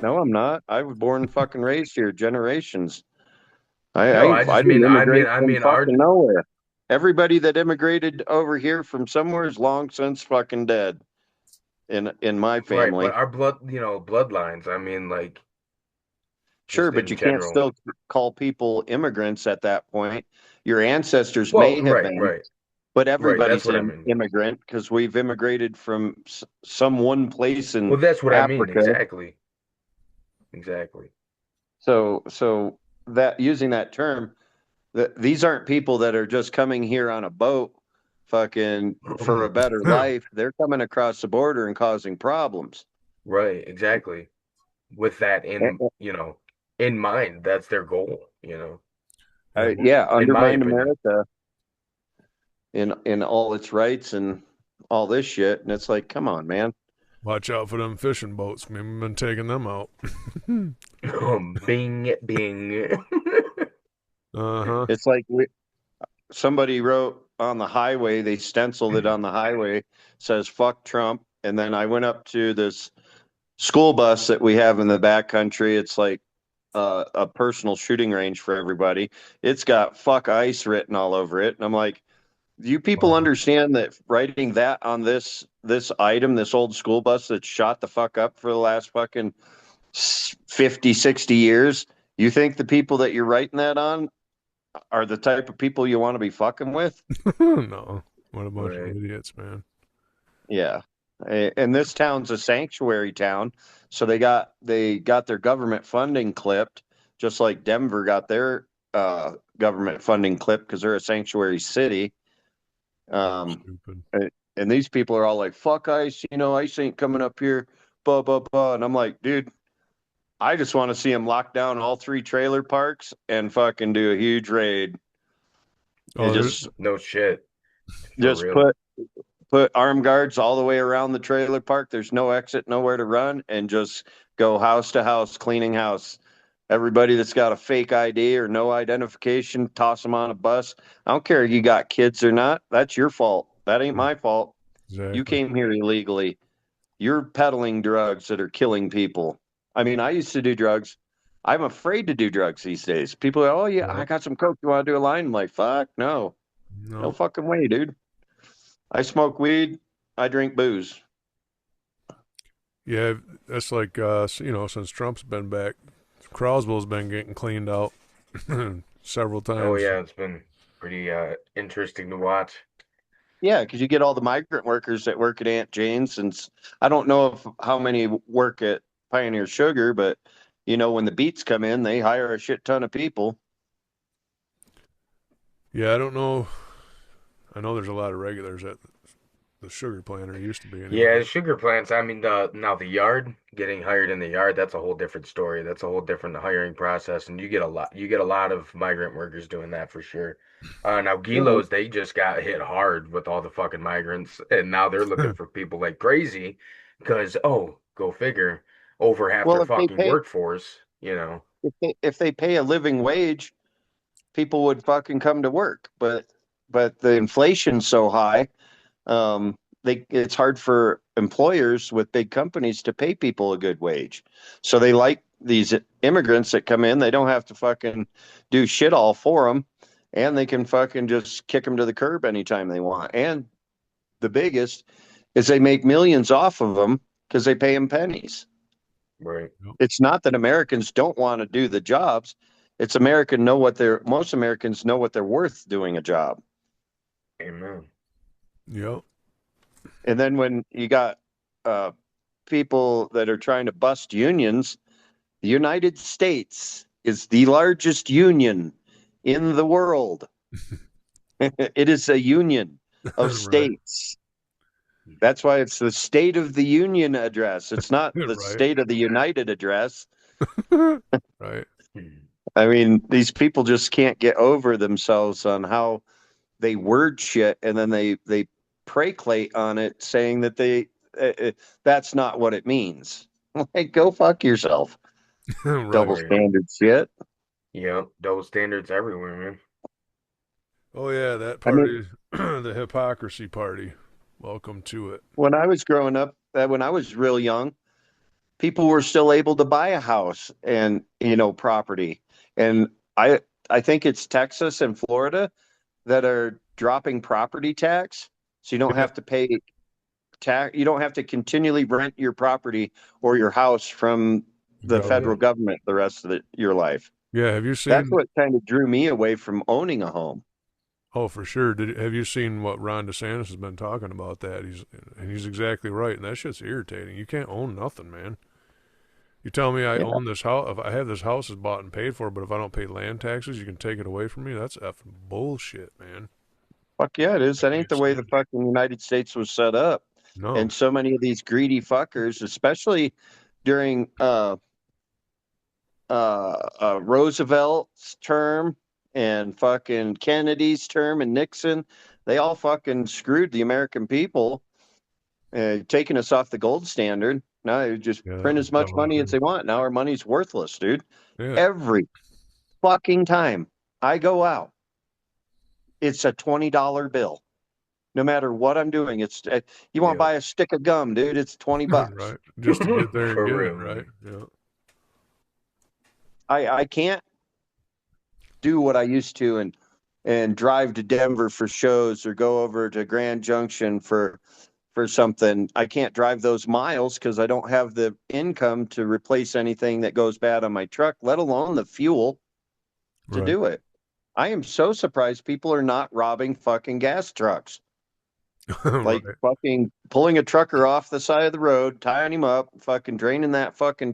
No, I'm not. I was born and fucking raised here, generations. No, I didn't immigrate I from mean, our fucking nowhere. Everybody that immigrated over here from somewhere is long since fucking dead in my right, family. but our bloodlines. I mean, like, Sure, just but in you can't general. still call people immigrants at that point. Your ancestors Well, may have right, been, right, but right. That's everybody's what I an mean. immigrant because we've immigrated from some one place in Well, that's what I mean Africa. exactly. exactly. So that using that term, that these aren't people that are just coming here on a boat fucking for a better life. They're coming across the border and causing problems. Right, exactly. With that And, in mind, that's their goal. Yeah, yeah, In my undermine opinion. America in all its rights and all this shit. And it's like, come on, man. watch out for them fishing boats. Maybe we've been taking them out. Bing, bing. Uh-huh. It's like somebody wrote on the highway, they stenciled it on the highway, says fuck Trump. And then I went up to this school bus that we have in the back country. It's like a personal shooting range for everybody. It's got fuck ICE written all over it. And I'm like, do you people Wow. understand that writing that on this item, this old school bus that's shot the fuck up for the last fucking 50, 60 years, you think the people that you're writing that on are the type of people you want to be fucking with? No. What a bunch of Right. idiots, man. Yeah. And this town's a sanctuary town, so they got their government funding clipped, just like Denver got their government funding clipped because they're a sanctuary city. Um, Stupid. and these people are all like, "Fuck ICE," ICE ain't coming up here, blah blah blah. And I'm like, dude, I just want to see them lock down all three trailer parks and fucking do a huge raid and Oh, No shit. For just real. put armed guards all the way around the trailer park. There's no exit, nowhere to run, and just go house to house, cleaning house. Everybody that's got a fake ID or no identification, toss them on a bus. I don't care if you got kids or not. That's your fault. That ain't my fault. You exactly. came here illegally. You're peddling drugs that are killing people. I mean, I used to do drugs. I'm afraid to do drugs these days. People go, oh, yeah, I Yep. got some coke. You want to do a line? I'm like, fuck, no. No No. fucking way, dude. I smoke weed. I drink booze. Yeah, that's like since Trump's been back, Croswell's been getting cleaned out several Oh times. yeah, it's been pretty interesting to watch. Yeah, because you get all the migrant workers that work at Aunt Jane's, and I don't know if how many work at Pioneer Sugar, but when the beats come in, they hire a shit ton of people. Yeah, I don't know. I know there's a lot of regulars at the sugar plant, or used to be Yeah, anyway. the sugar plants, I mean, now the yard, getting hired in the yard, that's a whole different story. That's a whole different hiring process, and you get a lot of migrant workers doing that for sure. Now Well, Gilos, they just got hit hard with all the fucking migrants, and now they're looking for people like crazy, because go figure, over half their well, if they fucking pay workforce. if they pay a living wage, people would fucking come to work. But the inflation's so high, um, it's hard for employers with big companies to pay people a good wage. So they like these immigrants that come in. They don't have to fucking do shit all for them, and they can fucking just kick them to the curb anytime they want. And the biggest is they make millions off of them because they pay them pennies. Right. Yep. It's not that Americans don't want to do the jobs. It's most Americans know what they're worth doing a job. Amen. Yep. And then when you got uh, people that are trying to bust unions, the United States is the largest union in the world. It is a union of Right. states. That's why it's the State of the Union address. It's not the Right. State of the United address. Right. I mean, these people just can't get over themselves on how they word shit and then they placate on it saying that that's not what it means. Like, go fuck yourself. Right. Double Right. standard shit. Yep. Double standards everywhere, man. Oh yeah, that I mean, party, the hypocrisy party. Welcome to it. when I was growing up, when I was real young, people were still able to buy a house and property. And I think it's Texas and Florida that are dropping property tax, so you don't Yeah. have to pay tax. You don't have to continually rent your property or your house from the federal Government. government the rest of your life. Yeah. Have you That's seen? what kind of drew me away from owning a home. Oh, for sure. Have you seen what Ron DeSantis has been talking about? He's exactly right, and that shit's irritating. You can't own nothing, man. You tell me I Yeah. own this house, if I have this house is bought and paid for, but if I don't pay land taxes, you can take it away from me? That's effing bullshit, man. Fuck yeah, it is. I That ain't can't the way the stand it. fucking United States was set up. No. And so many of these greedy fuckers, especially during Roosevelt's term and fucking Kennedy's term and Nixon, they all fucking screwed the American people, taking us off the gold standard. Now they just Yeah, that print was as much dumb money as too. they want. Now our money's worthless, dude. Yeah. Every fucking time I go out, it's a $20 bill. No matter what I'm doing, it's you want to Yep. buy a stick of gum, dude, it's $20. Right. Just to get there and For get it, real, right? man. Yeah. I can't do what I used to and drive to Denver for shows or go over to Grand Junction for something. I can't drive those miles because I don't have the income to replace anything that goes bad on my truck, let alone the fuel to Right. do it. I am so surprised people are not robbing fucking gas trucks. Right. Like fucking pulling a trucker off the side of the road, tying him up, fucking draining that fucking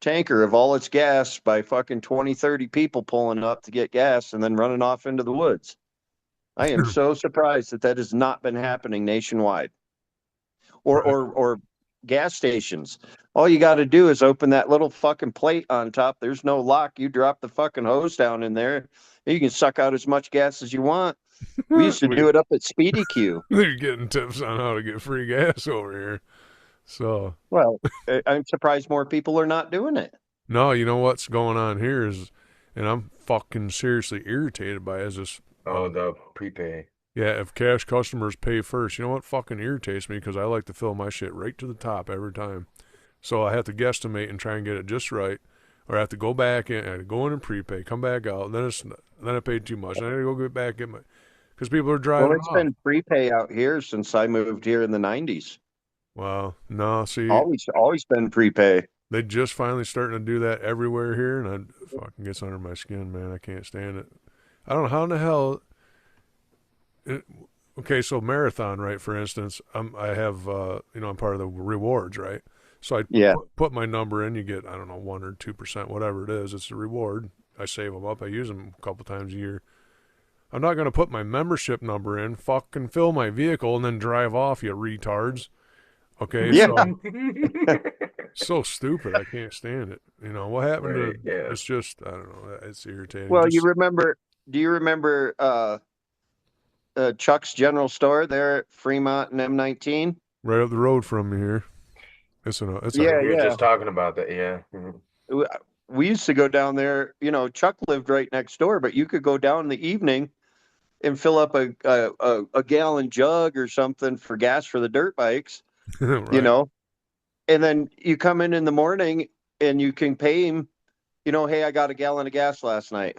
tanker of all its gas by fucking 20, 30 people pulling up to get gas and then running off into the woods. I am so surprised that that has not been happening nationwide. Right. Or gas stations. All you got to do is open that little fucking plate on top. There's no lock. You drop the fucking hose down in there. You can suck out as much gas as you want. We used to do it up at Speedy Q. They're getting tips on how to get free gas over here. So, Well, I'm surprised more people are not doing it. no, you know what's going on here is, and I'm fucking seriously irritated by it, is this. Oh, the prepay. Yeah, if cash customers pay first, you know what fucking irritates me? Because I like to fill my shit right to the top every time. So I have to guesstimate and try and get it just right, or I have to go back in and go in and prepay, come back out. Then I paid too much. Then I got to go get back get my because people are Well, driving it's off. been prepay out here since I moved here in the 90s. Well, no, see, Always been prepay. they just finally starting to do that everywhere here, and it fucking gets under my skin, man. I can't stand it. I don't know how in the hell. It, okay, so marathon, right? For instance, I have I'm part of the rewards, right? So I Yeah. put my number in. You get, I don't know, 1 or 2%, whatever it is. It's a reward. I save them up. I use them a couple times a year. I'm not going to put my membership number in, fucking fill my vehicle, and then drive off, you retards. Okay, Yeah. so stupid. I can't stand it. You know what happened Right, to? yeah. It's just I don't know. It's irritating. Well, Just do you remember Chuck's General Store there at Fremont and M19? right up the road from me here. It's Yeah, We were yeah. just talking about that, yeah. Mhm. We used to go down there. Chuck lived right next door, but you could go down in the evening and fill up a gallon jug or something for gas for the dirt bikes, right. and then you come in the morning and you can pay him, hey, I got a gallon of gas last night.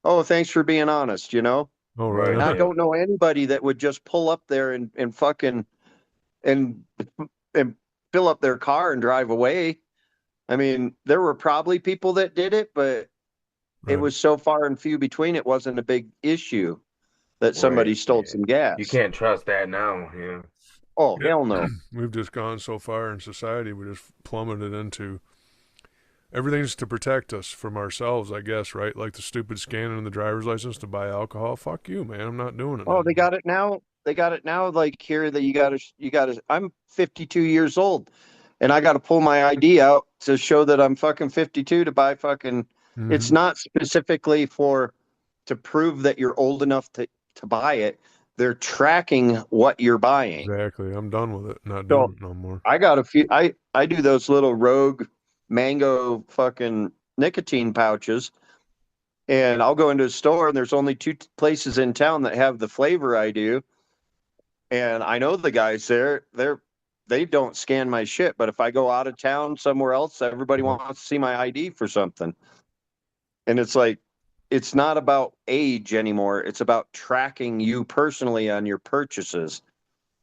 Oh, thanks for being honest. Oh, Right, right. I yeah. don't know anybody that would just pull up there and fucking and and fill up their car and drive away. I mean, there were probably people that did it, but it Right. was so far and few between, it wasn't a big issue that somebody Right, stole yeah. some gas. You can't trust that now, yeah. Oh, Yep. hell no. We've just gone so far in society. We just plummeted into everything's to protect us from ourselves, I guess, right? Like the stupid scanning in the driver's license to buy alcohol. Fuck you, man. I'm not doing it. Oh, No they more. got it now. They got it now. Like here, that you gotta. I'm 52 years old, and I got to pull my ID out to show that I'm fucking 52 to buy fucking. It's Mhm. not specifically to prove that you're old enough to buy it. They're tracking what you're buying. Exactly. I'm done with it. Not So doing it no more. I got a few. I do those little Rogue mango fucking nicotine pouches, and I'll go into a store and there's only two places in town that have the flavor I do, and I know the guys there. They don't scan my shit, but if I go out of town somewhere else, everybody Right. wants to see my ID for something, and it's like it's not about age anymore. It's about tracking you personally on your purchases.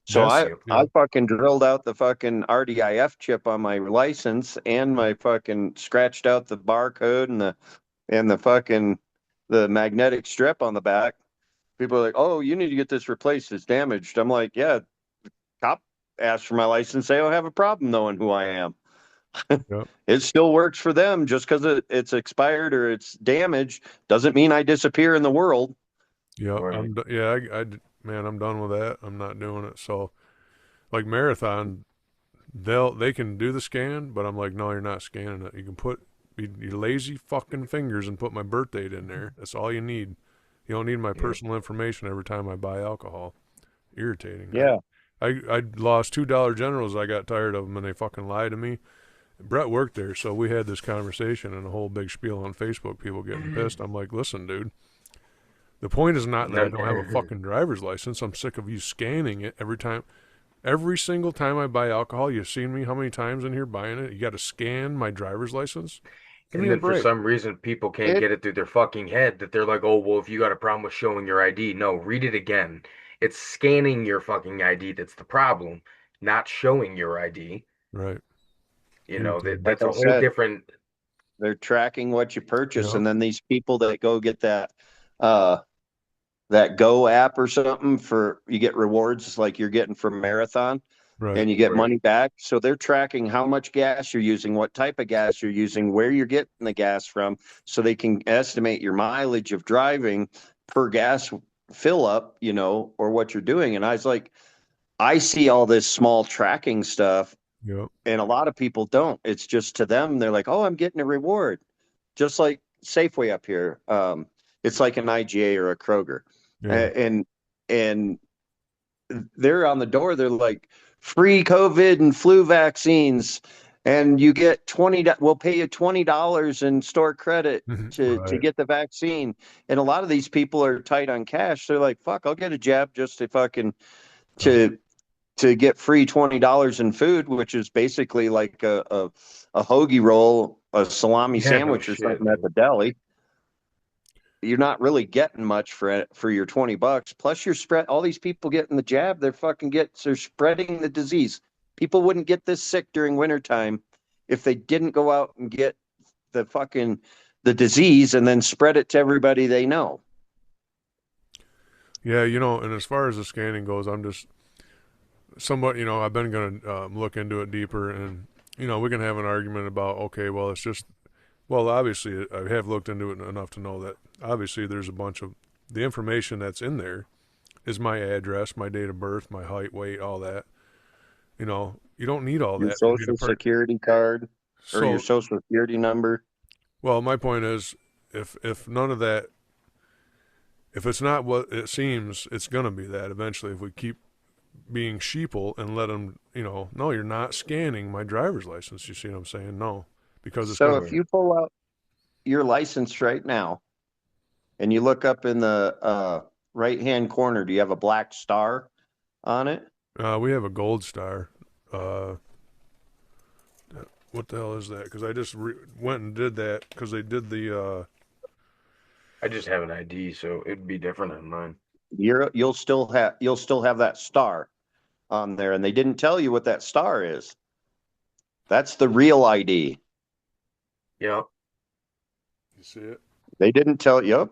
So Yes. I Yeah. I fucking drilled out the fucking RDIF chip on my license and my fucking scratched out the barcode and the fucking the magnetic strip on the back. People are like, "Oh, you need to get this replaced. It's damaged." I'm like, "Yeah." Cop asked for my license. They don't have a problem knowing who I am. Yep. It still works for them. Just because it's expired or it's damaged doesn't mean I disappear in the world. Yep. Right. Man, I'm done with that. I'm not doing it. So, like Marathon, they can do the scan, but I'm like, no, you're not scanning it. You can put your lazy fucking fingers and put my birth date in there. That's all you need. You don't need my Yep. personal information every time I buy alcohol. Irritating. Yeah. I lost $2 Generals. I got tired of them, and they fucking lied to me. Brett worked there, so we had this conversation and a whole big spiel on Facebook. People getting pissed. I'm like, listen, dude. The point is not that I don't have a fucking driver's license. I'm sick of you scanning it every time. Every single time I buy alcohol, you've seen me how many times in here buying it? You got to scan my driver's license? Give me And a then for break. some reason, people can't It, get it through their fucking head that they're like, oh, well, if you got a problem with showing your ID, no, read it again. It's scanning your fucking ID that's the problem, not showing your ID. Right. You know, Irritating. like that's I a whole said, different. they're tracking what you purchase, Yep. and then these people that go get uh, that Go app or something for you get rewards like you're getting from Marathon, Right. and you get Right. money back. So they're tracking how much gas you're using, what type of gas you're using, where you're getting the gas from, so they can estimate your mileage of driving per gas fill up, or what you're doing. And I was like, I see all this small tracking stuff, Yep. and a lot of people don't. It's just to them, they're like, oh, I'm getting a reward. Just like Safeway up here. It's like an IGA or a Kroger. Yeah. And they're on the door. They're like, free COVID and flu vaccines, and you get we'll pay you $20 in store credit to Right. get the vaccine. And a lot of these people are tight on cash. They're like, fuck, I'll get a jab just to fucking to get free $20 in food, which is basically like a hoagie roll, a salami Yeah, no sandwich or shit, something at the man. deli. You're not really getting much for your $20. Plus, you're spread all these people getting the jab. They're spreading the disease. People wouldn't get this sick during wintertime if they didn't go out and get the disease and then spread it to everybody they know. Yeah, and as far as the scanning goes, I'm just somewhat, I've been going to look into it deeper, and, we can have an argument about, okay, well, it's just, well, obviously, I have looked into it enough to know that obviously there's a bunch of the information that's in there is my address, my date of birth, my height, weight, all that. You don't need all Your that for me to social security card or your So, social security number. well, my point is, if none of that, if it's not what it seems, it's gonna be that eventually. If we keep being sheeple and let them, no, you're not scanning my driver's license. You see what I'm saying? No, because it's So gonna. if you pull out your license right now and you look up in the right hand corner, do you have a black star on it? We have a gold star. What the hell is that? Because I just went and did that because they did the. I just have an ID, so it'd be different on mine. You'll still have that star on there, and they didn't tell you what that star is. That's the real ID. Yep. You see it? They didn't tell you.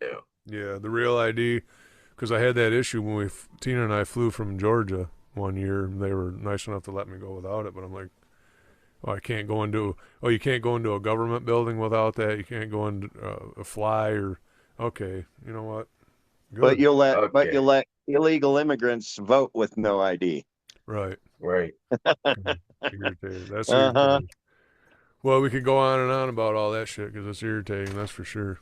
Yeah. Yeah, the real ID. Because I had that issue when Tina and I flew from Georgia one year. They were nice enough to let me go without it, but I'm like, oh, I can't go into. Oh, you can't go into a government building without that. You can't go into a fly or. Okay, you know what? Good. But you'll Okay. let illegal immigrants vote with no ID. Right. Right. Irritated. That's Uh-huh. irritating. Well, we could go on and on about all that shit because it's irritating. That's for sure.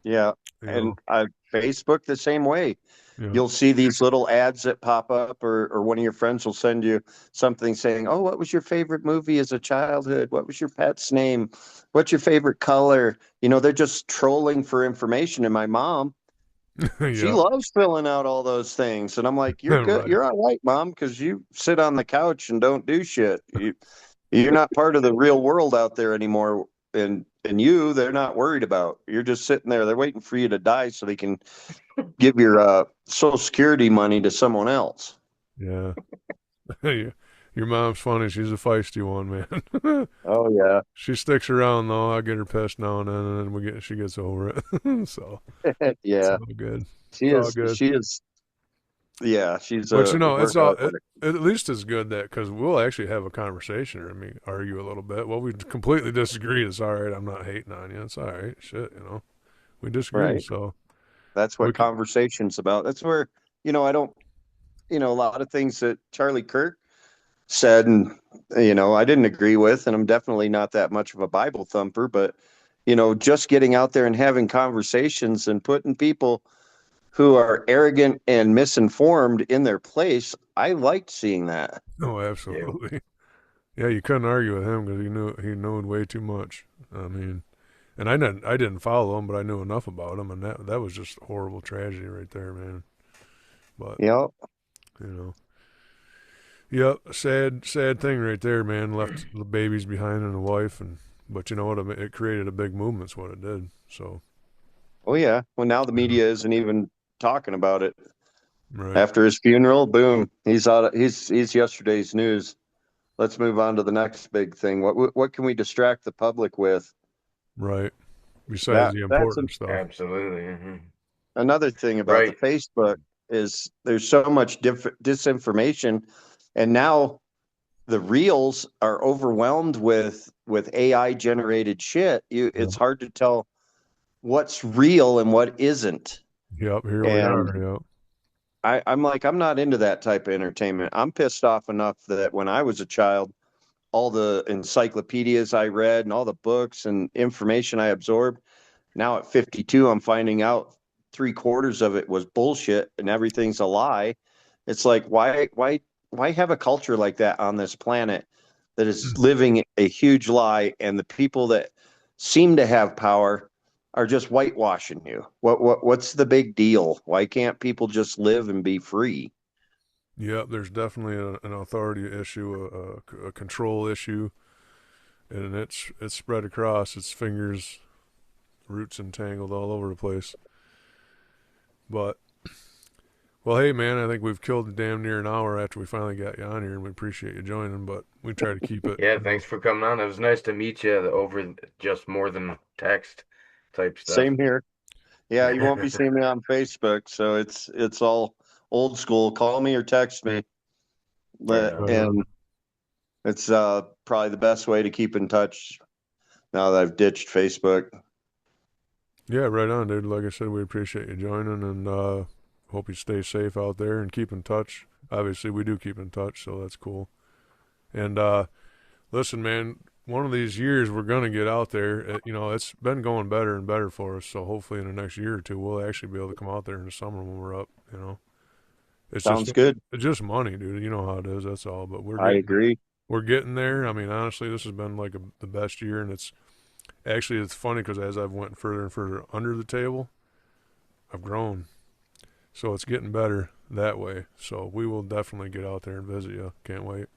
Yeah. You And know? Facebook the same way. Yeah. You'll see these little ads that pop up, or one of your friends will send you something saying, oh, what was your favorite movie as a childhood? What was your pet's name? What's your favorite color? They're just trolling for information. And my mom, she Yeah. loves filling out all those things. And I'm like, you're good. Right. You're all right, Mom, because you sit on the couch and don't do shit. You're not part of the real world out there anymore. And they're not worried about. You're just sitting there. They're waiting for you to die so they can give your Social Security money to someone else. Yeah. Your mom's funny. She's a feisty one, man. Oh yeah. She sticks around though. I get her pissed now and then, and then she gets over it. So it's Yeah. all good. She It's all is. good. She is. Yeah, she's But a it's all workaholic. at least it's good that because we'll actually have a conversation or argue a little bit. Well, we completely disagree. It's all right. I'm not hating on you. It's all right. Shit, we disagree. Right. So That's we what can. conversation's about. That's where, I don't, a lot of things that Charlie Kirk said, and, I didn't agree with, and I'm definitely not that much of a Bible thumper, but, just getting out there and having conversations and putting people who are arrogant and misinformed in their place, I liked seeing that. Oh, Yeah. absolutely. Yeah, you couldn't argue with him because he knew way too much. I mean, and I didn't follow him, but I knew enough about him, and that was just horrible tragedy right there, man. But You know, you know, yep, sad thing right there, man. Left the babies behind and a wife, but you know what? It created a big movement's what it did. So oh yeah. Well, now the you know, media isn't even talking about it. right, After his funeral, boom, he's out. He's yesterday's news. Let's move on to the next big thing. What can we distract the public with? right. Besides the That's important stuff. Absolutely. another thing about the Right. Facebook is there's so much disinformation, and now the reels are overwhelmed with AI generated shit. It's hard to tell what's real and what isn't. Yep, here we And are. Yep. I'm like, I'm not into that type of entertainment. I'm pissed off enough that when I was a child, all the encyclopedias I read and all the books and information I absorbed, now at 52, I'm finding out three-quarters of it was bullshit and everything's a lie. It's like, why have a culture like that on this planet that is living a huge lie, and the people that seem to have power are just whitewashing you? What's the big deal? Why can't people just live and be free? Yep, there's definitely an authority issue, a control issue, and it's spread across. Its fingers, roots entangled all over the place. But well, hey man, I think we've killed damn near an hour after we finally got you on here, and we appreciate you joining. But we try to keep it. Yeah, thanks for coming on. It was nice to meet you over just more than text type stuff. Same here. Yeah, you won't be seeing me on Facebook, so it's all old school. Call me or text me. Right on. And it's probably the best way to keep in touch now that I've ditched Facebook. Yeah, right on, dude. Like I said, we appreciate you joining, and hope you stay safe out there and keep in touch. Obviously, we do keep in touch, so that's cool. And listen, man, one of these years we're gonna get out there. It's been going better and better for us. So hopefully, in the next year or two, we'll actually be able to come out there in the summer when we're up. It's Sounds just good. it's just money, dude. You know how it is. That's all. But I agree. we're getting there. I mean, honestly, this has been like the best year, and it's funny because as I've went further and further under the table, I've grown. So it's getting better that way. So we will definitely get out there and visit you. Can't wait.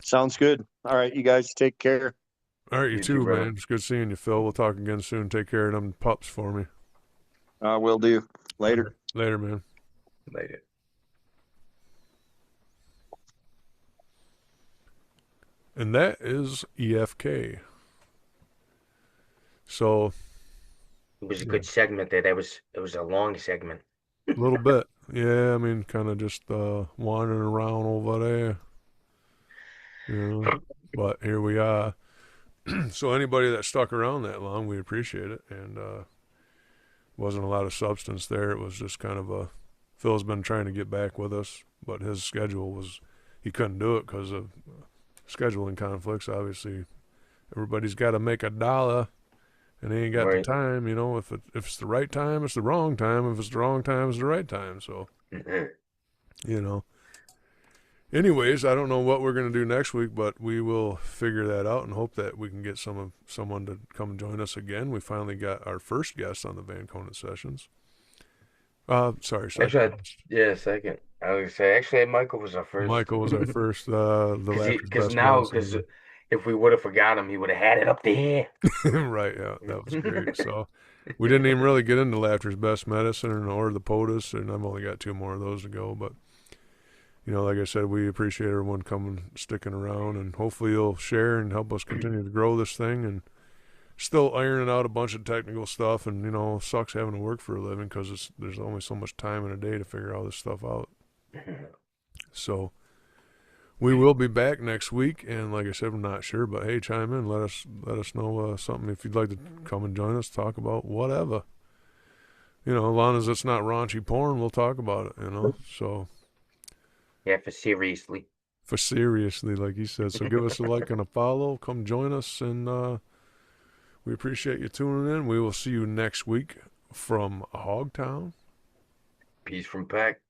Sounds good. All right, you guys take care. All right, you You too, too, brother. man. It's good seeing you, Phil. We'll talk again soon. Take care of them pups for me. Will do. Later. Later, man. Later. And that is EFK. So It was a good segment there. It was a long segment. a little bit. Yeah, I mean, kind of just wandering around over there. But here we are. So anybody that stuck around that long, we appreciate it. And wasn't a lot of substance there. It was just kind of Phil's been trying to get back with us, but his schedule he couldn't do it because of scheduling conflicts. Obviously, everybody's got to make a dollar, and they ain't got the Right. time. If it's the right time, it's the wrong time. If it's the wrong time, it's the right time. So, you know. Anyways, I don't know what we're gonna do next week, but we will figure that out and hope that we can get someone to come join us again. We finally got our first guest on the Van Conant sessions. Sorry, second. Actually, second. I was gonna say, actually, Michael was our first. Michael was our first. The Laughter's Because Best now, Medicine. because if we would have forgot him, he would have had it up there. Right, yeah, that was great. So we didn't even really get into Laughter's Best Medicine or the POTUS, and I've only got two more of those to go. But like I said, we appreciate everyone coming, sticking around, and hopefully you'll share and help us continue to grow this thing and still ironing out a bunch of technical stuff, and sucks having to work for a living because there's only so much time in a day to figure all this stuff out. So we will be back next week, and like I said, I'm not sure, but hey, chime in, let us know something if you'd like to come and join us, talk about whatever. As long as it's not raunchy porn, we'll talk about it. So Yeah, for seriously, like you said. So give us a like and a follow. Come join us, and we appreciate you tuning in. We will see you next week from Hogtown. peace from Pack.